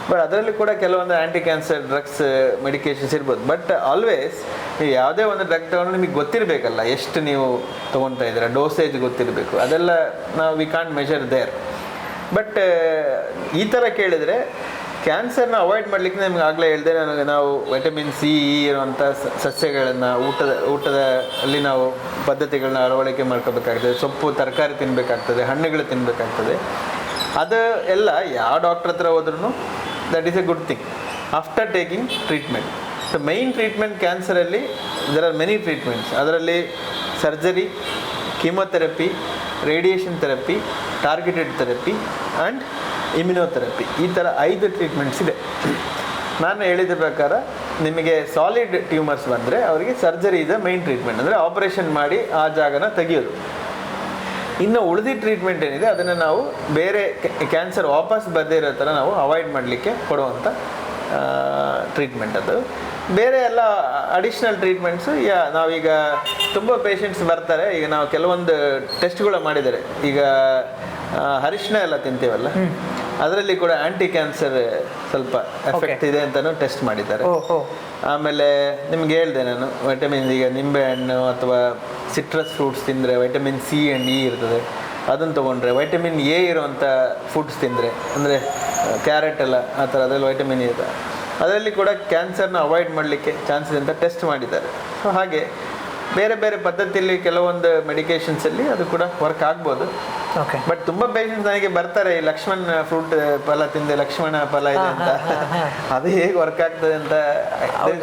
ಬಟ್ ಅದರಲ್ಲಿ ಕೂಡ ಕೆಲವೊಂದು ಆ್ಯಂಟಿ ಕ್ಯಾನ್ಸರ್ ಡ್ರಗ್ಸ್ ಮೆಡಿಕೇಶನ್ಸ್ ಇರ್ಬೋದು. ಬಟ್ ಆಲ್ವೇಸ್ ನೀವು ಯಾವುದೇ ಒಂದು ಡ್ರಗ್ ತೊಗೊಂಡು ನಿಮಗೆ ಗೊತ್ತಿರಬೇಕಲ್ಲ ಎಷ್ಟು ನೀವು ತೊಗೊತಾ ಇದ್ದೀರಾ, ಡೋಸೇಜ್ ಗೊತ್ತಿರಬೇಕು. ಅದೆಲ್ಲ ನಾವು we can't measure there. But ಈ ಥರ ಕೇಳಿದರೆ ಕ್ಯಾನ್ಸರ್ನ ಅವಾಯ್ಡ್ ಮಾಡಲಿಕ್ಕೆ ನಿಮ್ಗೆ ಆಗಲೇ ಹೇಳಿದೆ ನಾವು ವಿಟಮಿನ್ ಸಿ ಇರುವಂಥ ಸಸ್ಯಗಳನ್ನು ಊಟದಲ್ಲಿ ನಾವು ಪದ್ಧತಿಗಳನ್ನ ಅಳವಡಿಕೆ ಮಾಡ್ಕೋಬೇಕಾಗ್ತದೆ. ಸೊಪ್ಪು ತರಕಾರಿ ತಿನ್ನಬೇಕಾಗ್ತದೆ, ಹಣ್ಣುಗಳು ತಿನ್ನಬೇಕಾಗ್ತದೆ. ಅದು ಎಲ್ಲ ಯಾವ ಡಾಕ್ಟ್ರ್ ಹತ್ರ ಹೋದ್ರೂ that is a good thing after taking treatment. So main treatment ಕ್ಯಾನ್ಸರಲ್ಲಿ ದೆರ್ ಆರ್ ಮೆನಿ ಟ್ರೀಟ್ಮೆಂಟ್ಸ್. ಅದರಲ್ಲಿ surgery, chemotherapy, radiation therapy, targeted therapy and immunotherapy, ಈ ಥರ 5 ಟ್ರೀಟ್ಮೆಂಟ್ಸ್ ಇದೆ. ನಾನು ಹೇಳಿದ ಪ್ರಕಾರ ನಿಮಗೆ ಸಾಲಿಡ್ ಟ್ಯೂಮರ್ಸ್ ಬಂದರೆ ಅವರಿಗೆ ಸರ್ಜರಿ ಇದೆ ಮೈನ್ ಟ್ರೀಟ್ಮೆಂಟ್, ಅಂದರೆ ಆಪರೇಷನ್ ಮಾಡಿ ಆ ಜಾಗನ ತೆಗೆಯೋದು. ಇನ್ನು ಉಳಿದ ಟ್ರೀಟ್ಮೆಂಟ್ ಏನಿದೆ ಅದನ್ನು ನಾವು ಬೇರೆ ಕ್ಯಾನ್ಸರ್ ವಾಪಸ್ ಬರದೇ ಇರೋ ಥರ ನಾವು ಅವಾಯ್ಡ್ ಮಾಡಲಿಕ್ಕೆ ಕೊಡುವಂಥ ಟ್ರೀಟ್ಮೆಂಟ್. ಅದು ಬೇರೆ ಎಲ್ಲ ಅಡಿಷ್ನಲ್ ಟ್ರೀಟ್ಮೆಂಟ್ಸು ನಾವೀಗ ತುಂಬ ಪೇಷಂಟ್ಸ್ ಬರ್ತಾರೆ. ಈಗ ನಾವು ಕೆಲವೊಂದು ಟೆಸ್ಟ್ಗಳು ಮಾಡಿದ್ದಾರೆ. ಈಗ ಅರಿಶಿನ ಎಲ್ಲ ತಿಂತೀವಲ್ಲ, ಅದರಲ್ಲಿ ಕೂಡ ಆ್ಯಂಟಿ ಕ್ಯಾನ್ಸರ್ ಸ್ವಲ್ಪ ಎಫೆಕ್ಟ್ ಇದೆ ಅಂತಲೂ ಟೆಸ್ಟ್ ಮಾಡಿದ್ದಾರೆ. ಆಮೇಲೆ ನಿಮ್ಗೆ ಹೇಳಿದೆ ನಾನು ವಿಟಮಿನ್, ಈಗ ನಿಂಬೆಹಣ್ಣು ಅಥವಾ ಸಿಟ್ರಸ್ ಫ್ರೂಟ್ಸ್ ತಿಂದರೆ ವಿಟಮಿನ್ ಸಿ ಆ್ಯಂಡ್ ಇ ಇರ್ತದೆ, ಅದನ್ನು ತೊಗೊಂಡ್ರೆ ವಿಟಮಿನ್ ಎ ಇರುವಂಥ ಫುಡ್ಸ್ ತಿಂದರೆ, ಅಂದರೆ ಕ್ಯಾರೆಟ್ ಎಲ್ಲ ಆ ಥರ ಅದರಲ್ಲಿ ವಿಟಮಿನ್ ಎ ಇದೆ, ಅದರಲ್ಲಿ ಕೂಡ ಕ್ಯಾನ್ಸರ್ನ ಅವಾಯ್ಡ್ ಮಾಡಲಿಕ್ಕೆ ಚಾನ್ಸಸ್ ಅಂತ ಟೆಸ್ಟ್ ಮಾಡಿದ್ದಾರೆ. ಸೊ ಹಾಗೆ ಬೇರೆ ಬೇರೆ ಪದ್ಧತಿಯಲ್ಲಿ ಕೆಲವೊಂದು ಮೆಡಿಕೇಶನ್ಸಲ್ಲಿ ಅದು ಕೂಡ ವರ್ಕ್ ಆಗ್ಬೋದು. ಓಕೆ. ಬಟ್ ತುಂಬ ಪೇಷಂಟ್ಸ್ ನನಗೆ ಬರ್ತಾರೆ, ಈ ಲಕ್ಷ್ಮಣ್ ಫ್ರೂಟ್ ಫಲ ತಿಂದೆ ಲಕ್ಷ್ಮಣ ಫಲ ಇದೆ ಅಂತ. ಅದು ಹೇಗೆ ವರ್ಕ್ ಆಗ್ತದೆ ಅಂತ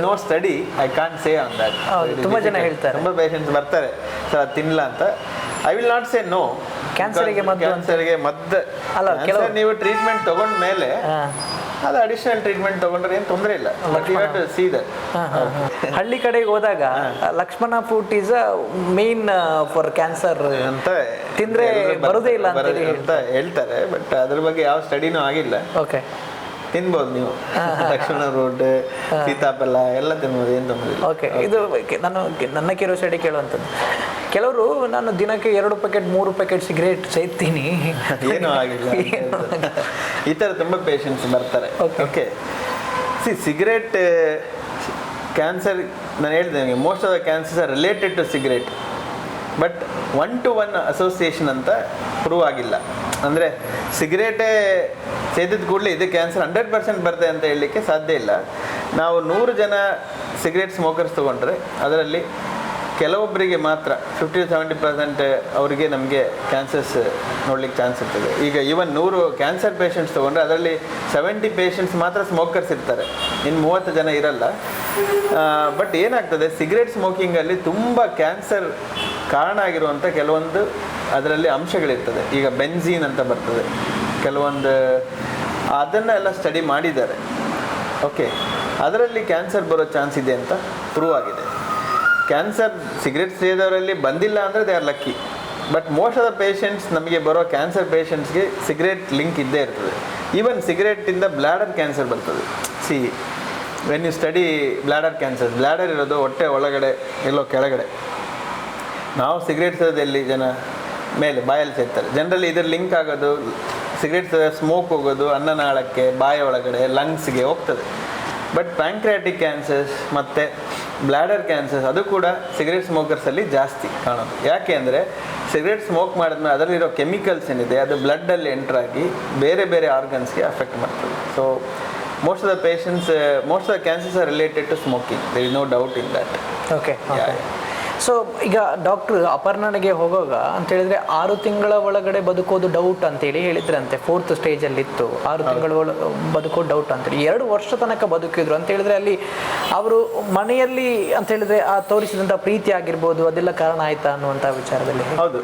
no study, I can't say on that. ತುಂಬ ಜನ ಹೇಳ್ತಾರೆ, ತುಂಬ ಪೇಷಂಟ್ಸ್ ಬರ್ತಾರೆ ಸರ್ ತಿನ್ನಲ್ಲ ಅಂತ. I will not say no. ಕ್ಯಾನ್ಸರ್ಗೆ ಮದ್ದು ಅಲ್ಲ, ನೀವು ಟ್ರೀಟ್ಮೆಂಟ್ ತಗೊಂಡ ಮೇಲೆ ಅದು ಅಡಿಷನಲ್ ಟ್ರೀಟ್ಮೆಂಟ್ ತಗೊಂಡ್ರೆ ಏನು ತೊಂದರೆ ಇಲ್ಲ. ಹಳ್ಳಿ ಕಡೆಗೆ ಹೋದಾಗ Lakshmana fruit is main for cancer ಅಂತ ತಿಂದ್ರೆ ಬರೋದೇ ಇಲ್ಲ ಅಂತ ಹೇಳ್ತಾರೆ. ಬಟ್ ಅದ್ರ ಬಗ್ಗೆ ಯಾವ ಸ್ಟಡಿನೂ ಆಗಿಲ್ಲ. ಓಕೆ, ತಿನ್ಬೋದು ನೀವು ಲಕ್ಷ್ಮಣ ಫ್ರೂಟ್, ಸೀತಾಫಲ ಎಲ್ಲ ತಿನ್ಬೋದು, ಏನು ತೊಂದರೆ ಇಲ್ಲ. ಓಕೆ. ಇದು ನನ್ನ ಕ್ಯೂರಿಯಾಸಿಟಿ ಕೇಳುವಂಥದ್ದು, ಕೆಲವರು ನಾನು ದಿನಕ್ಕೆ 2 ಪ್ಯಾಕೆಟ್ 3 ಪ್ಯಾಕೆಟ್ ಸಿಗರೇಟ್ ಸೇರ್ತೀನಿ, ಏನೂ ಆಗಿಲ್ಲ ಈ ಥರ ತುಂಬ ಪೇಷಂಟ್ಸ್ ಬರ್ತಾರೆ. ಓಕೆ, ಸಿಗರೇಟ್ ಕ್ಯಾನ್ಸರ್ ನಾನು ಹೇಳಿದೆ ನಿಮಗೆ, most of the cancers are related to cigarette. But 1-to-1 association ಅಂತ ಪ್ರೂವ್ ಆಗಿಲ್ಲ. ಅಂದರೆ ಸಿಗರೇಟೇ ಸೇದಿದ ಕೂಡಲೇ ಇದು ಕ್ಯಾನ್ಸರ್ 100% ಬರ್ತದೆ ಅಂತ ಹೇಳಲಿಕ್ಕೆ ಸಾಧ್ಯ ಇಲ್ಲ. ನಾವು 100 ಜನ ಸಿಗರೇಟ್ ಸ್ಮೋಕರ್ಸ್ ತೊಗೊಂಡ್ರೆ ಅದರಲ್ಲಿ ಕೆಲವೊಬ್ಬರಿಗೆ ಮಾತ್ರ 50-70% ಅವರಿಗೆ ನಮಗೆ ಕ್ಯಾನ್ಸರ್ಸ್ ನೋಡ್ಲಿಕ್ಕೆ ಚಾನ್ಸ್ ಇರ್ತದೆ. ಈಗ ಈವನ್ 100 ಕ್ಯಾನ್ಸರ್ ಪೇಷಂಟ್ಸ್ ತೊಗೊಂಡ್ರೆ ಅದರಲ್ಲಿ 70 ಪೇಷಂಟ್ಸ್ ಮಾತ್ರ ಸ್ಮೋಕರ್ಸ್ ಇರ್ತಾರೆ, ಇನ್ನು 30 ಜನ ಇರಲ್ಲ. ಬಟ್ ಏನಾಗ್ತದೆ, ಸಿಗರೇಟ್ ಸ್ಮೋಕಿಂಗಲ್ಲಿ ತುಂಬ ಕ್ಯಾನ್ಸರ್ ಕಾರಣ ಆಗಿರುವಂಥ ಕೆಲವೊಂದು ಅದರಲ್ಲಿ ಅಂಶಗಳಿರ್ತದೆ. ಈಗ ಬೆನ್ಝೀನ್ ಅಂತ ಬರ್ತದೆ ಕೆಲವೊಂದು, ಅದನ್ನೆಲ್ಲ ಸ್ಟಡಿ ಮಾಡಿದ್ದಾರೆ. ಓಕೆ, ಅದರಲ್ಲಿ ಕ್ಯಾನ್ಸರ್ ಬರೋ ಚಾನ್ಸ್ ಇದೆ ಅಂತ ಪ್ರೂವ್ ಆಗಿದೆ. ಕ್ಯಾನ್ಸರ್ ಸಿಗರೇಟ್ ಸೇದವರಲ್ಲಿ ಬಂದಿಲ್ಲ ಅಂದರೆ they are lucky. But most of the patients, ನಮಗೆ ಬರೋ ಕ್ಯಾನ್ಸರ್ ಪೇಷಂಟ್ಸ್ಗೆ ಸಿಗರೇಟ್ ಲಿಂಕ್ ಇದ್ದೇ ಇರ್ತದೆ. ಈವನ್ ಸಿಗರೇಟಿಂದ ಬ್ಲ್ಯಾಡರ್ ಕ್ಯಾನ್ಸರ್ ಬರ್ತದೆ. When you study bladder cancer, bladder ಇರೋದು ಹೊಟ್ಟೆ ಒಳಗಡೆ ಎಲ್ಲೋ ಕೆಳಗಡೆ. ನಾವು ಸಿಗರೇಟ್ ಸೇದೋದಲ್ಲಿ ಜನ ಮೇಲೆ ಬಾಯಲ್ಲಿ ಸೇರ್ತಾರೆ. ಜನರಲಿ ಇದ್ರ ಲಿಂಕ್ ಆಗೋದು, ಸಿಗರೇಟ್ ಸ್ಮೋಕ್ ಹೋಗೋದು ಅನ್ನನಾಳಕ್ಕೆ, ಬಾಯ ಒಳಗಡೆ, ಲಂಗ್ಸ್ಗೆ ಹೋಗ್ತದೆ. ಬಟ್ ಪ್ಯಾಂಕ್ರಿಯಾಟಿಕ್ ಕ್ಯಾನ್ಸರ್ಸ್ ಮತ್ತು ಬ್ಲ್ಯಾಡರ್ ಕ್ಯಾನ್ಸರ್ಸ್ ಅದು ಕೂಡ ಸಿಗರೇಟ್ ಸ್ಮೋಕರ್ಸಲ್ಲಿ ಜಾಸ್ತಿ ಕಾಣೋದು. ಯಾಕೆ ಅಂದರೆ ಸಿಗರೇಟ್ ಸ್ಮೋಕ್ ಮಾಡಿದ್ಮೇಲೆ ಅದರಲ್ಲಿರೋ ಕೆಮಿಕಲ್ಸ್ ಏನಿದೆ ಅದು ಬ್ಲಡ್ಡಲ್ಲಿ ಎಂಟ್ರಾಗಿ ಬೇರೆ ಬೇರೆ ಆರ್ಗನ್ಸ್ಗೆ ಅಫೆಕ್ಟ್ ಮಾಡ್ತದೆ. So most of the patients, most of the cancers are related to smoking. There is no doubt in that. Okay. So ಈಗ ಡಾಕ್ಟ್ರು ಅಪರ್ಣನಿಗೆ ಹೋಗುವಾಗ ಅಂತ ಹೇಳಿದ್ರೆ 6 ತಿಂಗಳ ಒಳಗಡೆ ಬದುಕೋದು ಡೌಟ್ ಅಂತೇಳಿ ಹೇಳಿದ್ರಂತೆ. 4th ಸ್ಟೇಜಲ್ಲಿತ್ತು, 6 ತಿಂಗಳ ಬದುಕೋದು ಡೌಟ್ ಅಂತೇಳಿ. 2 ವರ್ಷ ತನಕ ಬದುಕಿದ್ರು ಅಂತ ಹೇಳಿದ್ರೆ ಅಲ್ಲಿ ಅವರು ಮನೆಯಲ್ಲಿ ಅಂತ ಹೇಳಿದ್ರೆ ಆ ತೋರಿಸಿದಂಥ ಪ್ರೀತಿ ಆಗಿರ್ಬೋದು ಅದೆಲ್ಲ ಕಾರಣ ಆಯ್ತಾ ಅನ್ನುವಂಥ ವಿಚಾರದಲ್ಲಿ. ಹೌದು,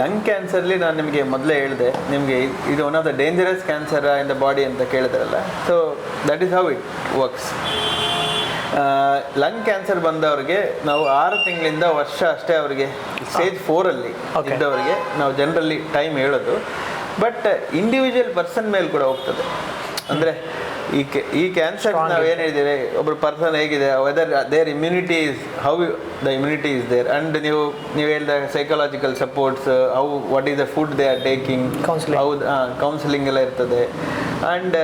ಲಂಗ್ ಕ್ಯಾನ್ಸರ್ಲಿ ನಾನು ನಿಮಗೆ ಮೊದಲೇ ಹೇಳಿದೆ, ನಿಮಗೆ ಇದು one of the dangerous cancer in the body ಅಂತ ಕೇಳಿದ್ರಲ್ಲ. So that is how it works. Lung cancer ಬಂದವರಿಗೆ ನಾವು 6 ತಿಂಗಳಿಂದ ವರ್ಷ ಅಷ್ಟೇ ಅವರಿಗೆ ಸ್ಟೇಜ್ 4ಅಲ್ಲಿ ಇದ್ದವರಿಗೆ ನಾವು ಜನರಲಿ ಟೈಮ್ ಹೇಳೋದು. ಬಟ್ ಇಂಡಿವಿಜುವಲ್ ಪರ್ಸನ್ ಮೇಲೆ ಕೂಡ ಹೋಗ್ತದೆ. ಅಂದರೆ ಈ ಕ್ಯಾನ್ಸರ್ ನಾವು ಏನು ಹೇಳಿದ್ದೇವೆ, ಒಬ್ಬರು ಪರ್ಸನ್ ಹೇಗಿದೆ, whether there immunity is, how the immunity is there, and ನೀವು ಹೇಳಿದ psychological supports, how what is the food they are taking, ಹೌದು ಕೌನ್ಸಿಲಿಂಗ್ ಎಲ್ಲ ಇರ್ತದೆ. And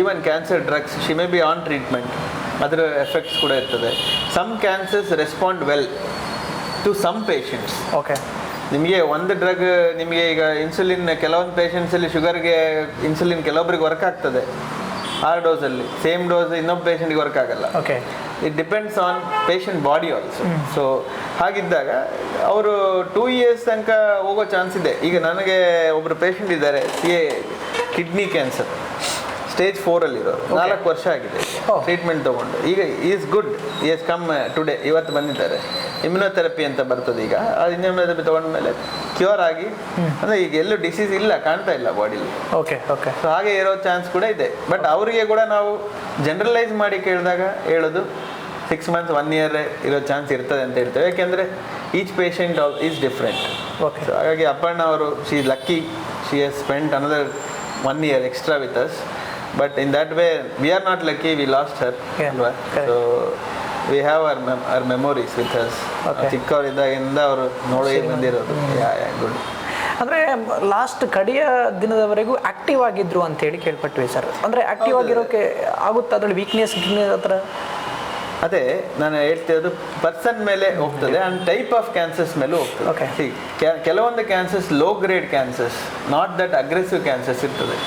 even cancer drugs, she may be on treatment, ಅದರ ಎಫೆಕ್ಟ್ಸ್ ಕೂಡ ಇರ್ತದೆ. Some cancers respond well to some patients. Okay. ನಿಮಗೆ ಒಂದು ಡ್ರಗ್ ನಿಮಗೆ ಈಗ ಇನ್ಸುಲಿನ್ ಕೆಲವೊಂದು ಪೇಷಂಟ್ಸಲ್ಲಿ ಶುಗರ್ಗೆ ಇನ್ಸುಲಿನ್ ಕೆಲವೊಬ್ಬರಿಗೆ ವರ್ಕ್ ಆಗ್ತದೆ 6 ಡೋಸಲ್ಲಿ, ಸೇಮ್ ಡೋಸ್ ಇನ್ನೊಬ್ಬ ಪೇಷಂಟ್ಗೆ ವರ್ಕ್ ಆಗಲ್ಲ. Okay, it depends on patient body also. So ಹಾಗಿದ್ದಾಗ ಅವರು 2 ಇಯರ್ಸ್ ತನಕ ಹೋಗೋ ಚಾನ್ಸ್ ಇದೆ. ಈಗ ನನಗೆ ಒಬ್ಬರು ಪೇಷಂಟ್ ಇದ್ದಾರೆ, ಕಿಡ್ನಿ ಕ್ಯಾನ್ಸರ್ ಸ್ಟೇಜ್ 4ಅಲ್ಲಿರೋರು, 4 ವರ್ಷ ಆಗಿದೆ ಟ್ರೀಟ್ಮೆಂಟ್ ತೊಗೊಂಡು. ಈಗ is good, is come today, ಇವತ್ತು ಬಂದಿದ್ದಾರೆ. ಇಮ್ಯುನೊಥೆರಪಿ ಅಂತ ಬರ್ತದೆ ಈಗ, ಅದು ಇಮ್ಯುನೊಥೆರಪಿ ತೊಗೊಂಡ್ಮೇಲೆ ಕ್ಯೂರ್ ಆಗಿ, ಅಂದರೆ ಈಗ ಎಲ್ಲೂ ಡಿಸೀಸ್ ಇಲ್ಲ, ಕಾಣ್ತಾ ಇಲ್ಲ ಬಾಡಿಲಿ. Okay okay. ಸೊ ಹಾಗೆ ಇರೋ ಚಾನ್ಸ್ ಕೂಡ ಇದೆ. ಬಟ್ ಅವರಿಗೆ ಕೂಡ ನಾವು ಜನರಲೈಸ್ ಮಾಡಿ ಕೇಳಿದಾಗ ಹೇಳೋದು 6 ಮಂತ್ಸ್ 1 ಇಯರ್ ಇರೋ ಚಾನ್ಸ್ ಇರ್ತದೆ ಅಂತ ಹೇಳ್ತೇವೆ. ಯಾಕೆಂದರೆ each patient is different. Okay. So ಹಾಗಾಗಿ ಅಪರ್ಣ ಅವರು she is lucky, she has spent another 1 year extra with us. But in that way, we are not lucky, we lost her. Yeah, So we have our memories with us. ಚಿಕ್ಕವರಿದ್ದಾಗಿಂದ ಅವರು ನೋಡಿ ಬಂದಿರೋದು. ಗುಡ್. ಅಂದರೆ ಲಾಸ್ಟ್ ಕಡೆಯ ದಿನದವರೆಗೂ ಆಕ್ಟಿವ್ ಆಗಿದ್ರು ಅಂತೇಳಿ ಕೇಳ್ಪಟ್ವಿ ಸರ್. ಅಂದರೆ ಆಕ್ಟಿವ್ ಆಗಿರೋಕೆ ಆಗುತ್ತೆ, ಅದ್ರಲ್ಲಿ ವೀಕ್ನೆಸ್ ಆ ಥರ? ಅದೇ ನಾನು ಹೇಳ್ತಿರೋದು, ಪರ್ಸನ್ ಮೇಲೆ ಹೋಗ್ತದೆ ಆ್ಯಂಡ್ ಟೈಪ್ ಆಫ್ ಕ್ಯಾನ್ಸರ್ಸ್ ಮೇಲೂ ಹೋಗ್ತದೆ. ಓಕೆ. ಕೆಲವೊಂದು cancers low grade cancers, not that aggressive cancers ಇರ್ತದೆ.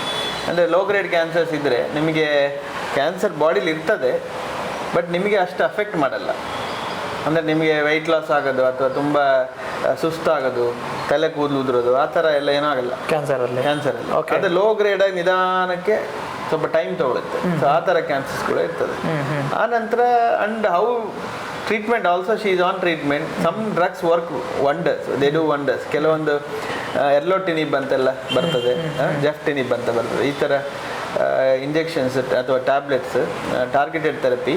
ಅಂದರೆ ಲೋ ಗ್ರೇಡ್ ಕ್ಯಾನ್ಸರ್ಸ್ ಇದ್ದರೆ ನಿಮಗೆ ಕ್ಯಾನ್ಸರ್ ಬಾಡಿಲಿ ಇರ್ತದೆ, ಬಟ್ ನಿಮಗೆ ಅಷ್ಟು ಅಫೆಕ್ಟ್ ಮಾಡಲ್ಲ. ಅಂದರೆ ನಿಮಗೆ ವೆಯ್ಟ್ ಲಾಸ್ ಆಗೋದು ಅಥವಾ ತುಂಬ ಸುಸ್ತಾಗೋದು, ತಲೆ ಕೂದಲು ಉದುರೋದು, ಆ ಥರ ಎಲ್ಲ ಏನೂ ಆಗಲ್ಲ ಕ್ಯಾನ್ಸರಲ್ಲಿ. ಅದು ಲೋ ಗ್ರೇಡಾಗಿ ನಿಧಾನಕ್ಕೆ ಸ್ವಲ್ಪ ಟೈಮ್ ತಗೊಳುತ್ತೆ. ಸೊ ಆ ಥರ ಕ್ಯಾನ್ಸರ್ಸ್ ಕೂಡ ಇರ್ತದೆ. ಆ ನಂತರ and how treatment also, she is on treatment. Some drugs work wonders, they do wonders. ಕೆಲವೊಂದು ಎರ್ಲೋಟಿನಿಬ್ ಅಂತೆಲ್ಲ ಬರ್ತದೆ, ಜೆಫ್ಟಿನಿಬ್ ಅಂತ ಬರ್ತದೆ. ಈ ಥರ ಇಂಜೆಕ್ಷನ್ಸ್ ಅಥವಾ ಟ್ಯಾಬ್ಲೆಟ್ಸ್, ಟಾರ್ಗೆಟೆಡ್ ಥೆರಪಿ,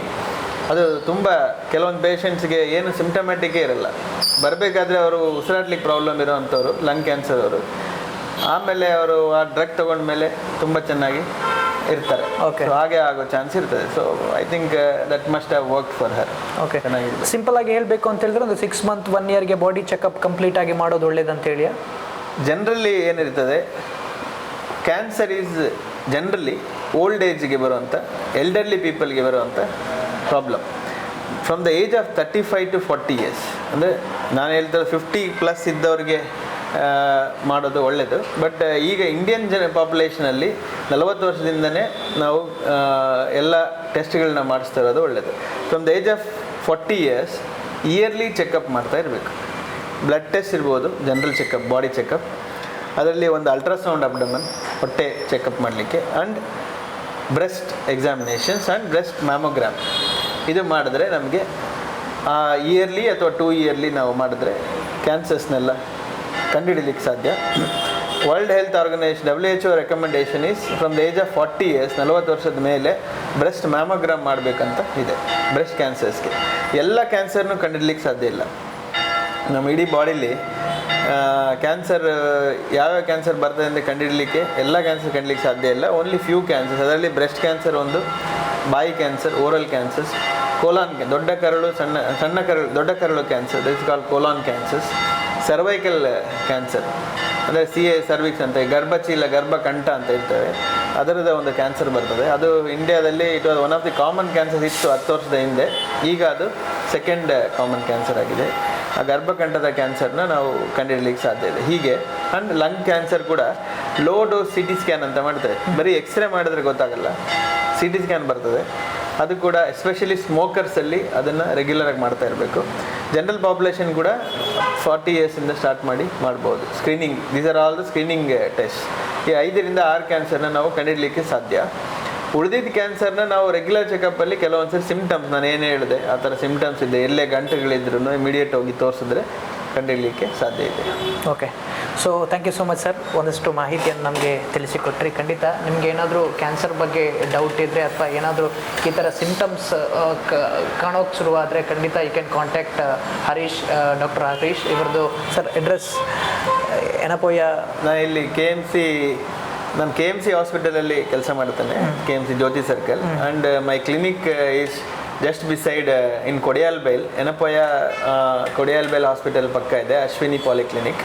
ಅದು ತುಂಬ ಕೆಲವೊಂದು ಪೇಷಂಟ್ಸ್ಗೆ ಏನು ಸಿಂಪ್ಟಮ್ಯಾಟಿಕ್ಕೇ ಇರಲ್ಲ. ಬರಬೇಕಾದ್ರೆ ಅವರು ಉಸಿರಾಡ್ಲಿಕ್ಕೆ ಪ್ರಾಬ್ಲಮ್ ಇರೋವಂಥವ್ರು, ಲಂಗ್ ಕ್ಯಾನ್ಸರ್ ಅವರು, ಆಮೇಲೆ ಅವರು ಆ ಡ್ರಗ್ ತಗೊಂಡ್ಮೇಲೆ ತುಂಬ ಚೆನ್ನಾಗಿ ಇರ್ತಾರೆ. ಓಕೆ. ಹಾಗೆ ಆಗೋ ಚಾನ್ಸ್ ಇರ್ತದೆ. So I think that must have work for her. Okay. ಚೆನ್ನಾಗಿದೆ. ಸಿಂಪಲ್ ಆಗಿ ಹೇಳಬೇಕು ಅಂತ ಹೇಳಿದ್ರೆ ಒಂದು 6 ಮಂತ್ 1 ಇಯರ್ಗೆ ಬಾಡಿ ಚೆಕಪ್ ಕಂಪ್ಲೀಟ್ ಆಗಿ ಮಾಡೋದು ಒಳ್ಳೇದಂತ ಹೇಳಿ. ಜನರಲಿ ಏನಿರ್ತದೆ, ಕ್ಯಾನ್ಸರ್ ಈಸ್ ಜನರಲಿ ಓಲ್ಡ್ ಏಜ್ಗೆ ಬರುವಂಥ, ಎಲ್ಡರ್ಲಿ ಪೀಪಲ್ಗೆ ಬರುವಂಥ problem. From the age of 35 to 40 years, ಅಂದರೆ ನಾನು ಹೇಳ್ತಾರೆ 50+ ಇದ್ದವ್ರಿಗೆ ಮಾಡೋದು ಒಳ್ಳೆಯದು. ಬಟ್ ಈಗ ಇಂಡಿಯನ್ ಪಾಪ್ಯುಲೇಷನಲ್ಲಿ 40 ವರ್ಷದಿಂದನೇ ನಾವು ಎಲ್ಲ ಟೆಸ್ಟ್ಗಳನ್ನ ಮಾಡಿಸ್ತಾ ಇರೋದು ಒಳ್ಳೆಯದು. From the age of 40 years yearly checkup ಮಾಡ್ತಾ ಇರಬೇಕು. ಬ್ಲಡ್ ಟೆಸ್ಟ್ ಇರ್ಬೋದು, ಜನರಲ್ ಚೆಕಪ್, ಬಾಡಿ ಚೆಕಪ್, ಅದರಲ್ಲಿ ಒಂದು ಅಲ್ಟ್ರಾಸೌಂಡ್ ಅಬ್ಡಮನ್, ಹೊಟ್ಟೆ ಚೆಕಪ್ ಮಾಡಲಿಕ್ಕೆ, and breast examinations and breast mammogram. ಇದು ಮಾಡಿದ್ರೆ ನಮಗೆ ಇಯರ್ಲಿ ಅಥವಾ 2 ಇಯರ್ಲಿ ನಾವು ಮಾಡಿದ್ರೆ ಕ್ಯಾನ್ಸರ್ಸ್ನೆಲ್ಲ ಕಂಡುಹಿಡಿಲಿಕ್ಕೆ ಸಾಧ್ಯ. World health organisation WHO recommendation is from the age of 40 years, 40 ವರ್ಷದ ಮೇಲೆ ಬ್ರೆಸ್ಟ್ ಮ್ಯಾಮೋಗ್ರಾಮ್ ಮಾಡಬೇಕಂತ ಇದೆ. ಬ್ರೆಸ್ಟ್ ಕ್ಯಾನ್ಸರ್ಸ್ಗೆ ಎಲ್ಲ ಕ್ಯಾನ್ಸರ್ನೂ ಕಂಡುಹಿಡ್ಲಿಕ್ಕೆ ಸಾಧ್ಯ ಇಲ್ಲ. ನಮ್ಮ ಇಡೀ ಬಾಡಿಲಿ ಕ್ಯಾನ್ಸರ್ ಯಾವ್ಯಾವ ಕ್ಯಾನ್ಸರ್ ಬರ್ತದೆ ಅಂತ ಕಂಡುಹಿಡಲಿಕ್ಕೆ, ಎಲ್ಲ ಕ್ಯಾನ್ಸರ್ ಕಂಡುಹಿಡ್ಲಿಕ್ಕೆ ಸಾಧ್ಯ ಇಲ್ಲ. ಓನ್ಲಿ ಫ್ಯೂ ಕ್ಯಾನ್ಸರ್ಸ್, ಅದರಲ್ಲಿ ಬ್ರೆಸ್ಟ್ ಕ್ಯಾನ್ಸರ್ ಒಂದು, ಬಾಯಿ ಕ್ಯಾನ್ಸರ್, ಓರಲ್ ಕ್ಯಾನ್ಸರ್ಸ್, ಕೋಲಾನ್, ದೊಡ್ಡ ಕರಳು, ಸಣ್ಣ ಕರಳು, ದೊಡ್ಡ ಕರಳು cancer, this is called colon cancers. Cervical cancer ಅಂದರೆ ಸರ್ವಿಕ್ಸ್ ಅಂತ, ಗರ್ಭಚೀಲ, ಗರ್ಭಕಂಠ ಅಂತ ಇರ್ತವೆ, ಅದರದ ಒಂದು ಕ್ಯಾನ್ಸರ್ ಬರ್ತದೆ. ಅದು ಇಂಡಿಯಾದಲ್ಲಿ it was one of the common cancers ಇತ್ತು 10 ವರ್ಷದ ಹಿಂದೆ. ಈಗ ಅದು ಸೆಕೆಂಡ್ ಕಾಮನ್ ಕ್ಯಾನ್ಸರ್ ಆಗಿದೆ. ಆ ಗರ್ಭಕಂಠದ ಕ್ಯಾನ್ಸರ್ನ ನಾವು ಕಂಡುಹಿಡಲಿಕ್ಕೆ ಸಾಧ್ಯ ಇದೆ. ಹೀಗೆ ಆ್ಯಂಡ್ ಲಂಗ್ ಕ್ಯಾನ್ಸರ್ ಕೂಡ ಲೋ ಡೋಸ್ CT ಸ್ಕ್ಯಾನ್ ಅಂತ ಮಾಡ್ತಾರೆ. ಬರೀ ಎಕ್ಸ್ರೇ ಮಾಡಿದ್ರೆ ಗೊತ್ತಾಗಲ್ಲ, CT ಸ್ಕ್ಯಾನ್ ಬರ್ತದೆ. ಅದು ಕೂಡ ಎಸ್ಪೆಷಲಿ ಸ್ಮೋಕರ್ಸಲ್ಲಿ ಅದನ್ನು ರೆಗ್ಯುಲರಾಗಿ ಮಾಡ್ತಾ ಇರಬೇಕು. ಜನರಲ್ ಪಾಪ್ಯುಲೇಷನ್ ಕೂಡ 40 yearsಯಿಂದ ಸ್ಟಾರ್ಟ್ ಮಾಡಿ ಮಾಡ್ಬೋದು. Screening, these are all the screening test. ಈ 5 ರಿಂದ 6 ಕ್ಯಾನ್ಸರ್ನ ನಾವು ಕಂಡುಹಿಡಲಿಕ್ಕೆ ಸಾಧ್ಯ. ಉಳಿದಿದ್ದ ಕ್ಯಾನ್ಸರ್ನ ನಾವು ರೆಗ್ಯುಲರ್ ಚೆಕಪ್ಪಲ್ಲಿ ಕೆಲವೊಂದ್ಸರಿ ಸಿಮ್ಟಮ್ಸ್, ನಾನು ಏನು ಹೇಳಿದೆ ಆ ಥರ ಸಿಮ್ಟಮ್ಸ್ ಇದೆ, ಎಲ್ಲೇ ಗಂಟೆಗಳಿದ್ರೂ ಇಮಿಡಿಯೇಟ್ ಹೋಗಿ ತೋರಿಸಿದ್ರೆ ಕಂಡುಹಿಡಲಿಕ್ಕೆ ಸಾಧ್ಯ ಇದೆ. Okay. So thank you so much sir, ಒಂದಷ್ಟು ಮಾಹಿತಿಯನ್ನು ನಮಗೆ ತಿಳಿಸಿಕೊಟ್ರಿ. ಖಂಡಿತ ನಿಮ್ಗೆ ಏನಾದರೂ ಕ್ಯಾನ್ಸರ್ ಬಗ್ಗೆ ಡೌಟ್ ಇದ್ದರೆ ಅಥವಾ ಏನಾದರೂ ಈ ಥರ ಸಿಮ್ಟಮ್ಸ್ ಕಾಣೋಕ್ಕೆ ಶುರುವಾದರೆ ಖಂಡಿತ you can contact Harish, doctor Harish ಇವ್ರದ್ದು. ಸರ್ ಅಡ್ರೆಸ್ ಏನಪ್ಪಯ್ಯ? ನಾನು ಇಲ್ಲಿ ನಾನು KMC ಹಾಸ್ಪಿಟಲಲ್ಲಿ ಕೆಲಸ ಮಾಡ್ತೇನೆ, KMC Jyothi circle. And my clinic is just beside in Kodialbail. ಏನಪ್ಪಯ್ಯ ಕೊಡಿಯಾಲ್ ಬೈಲ್ ಹಾಸ್ಪಿಟಲ್ ಪಕ್ಕ ಇದೆ ಅಶ್ವಿನಿ ಪಾಲಿಕ್ಲಿನಿಕ್.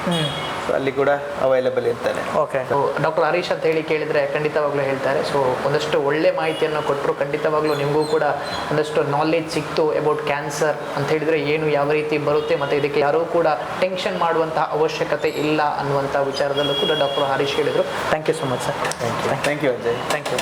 ಅಲ್ಲಿ ಕೂಡ ಅವೈಲೇಬಲ್ ಇರ್ತಾನೆ. ಓಕೆ. ಡಾಕ್ಟರ್ ಹರೀಶ್ ಅಂತ ಹೇಳಿ ಕೇಳಿದರೆ ಖಂಡಿತವಾಗ್ಲೂ ಹೇಳ್ತಾರೆ. ಸೊ ಒಂದಷ್ಟು ಒಳ್ಳೆ ಮಾಹಿತಿಯನ್ನು ಕೊಟ್ಟರು. ಖಂಡಿತವಾಗ್ಲೂ ನಿಮಗೂ ಕೂಡ ಒಂದಷ್ಟು ನಾಲೆಜ್ ಸಿಕ್ತು ಅಬೌಟ್ ಕ್ಯಾನ್ಸರ್ ಅಂತ ಹೇಳಿದರೆ ಏನು, ಯಾವ ರೀತಿ ಬರುತ್ತೆ ಮತ್ತು ಇದಕ್ಕೆ ಯಾರೂ ಕೂಡ ಟೆನ್ಷನ್ ಮಾಡುವಂತಹ ಅವಶ್ಯಕತೆ ಇಲ್ಲ ಅನ್ನುವಂಥ ವಿಚಾರದಲ್ಲೂ ಕೂಡ ಡಾಕ್ಟರ್ ಹರೀಶ್ ಹೇಳಿದರು. Thank you so much sir. Thank you Ajay. Thank you.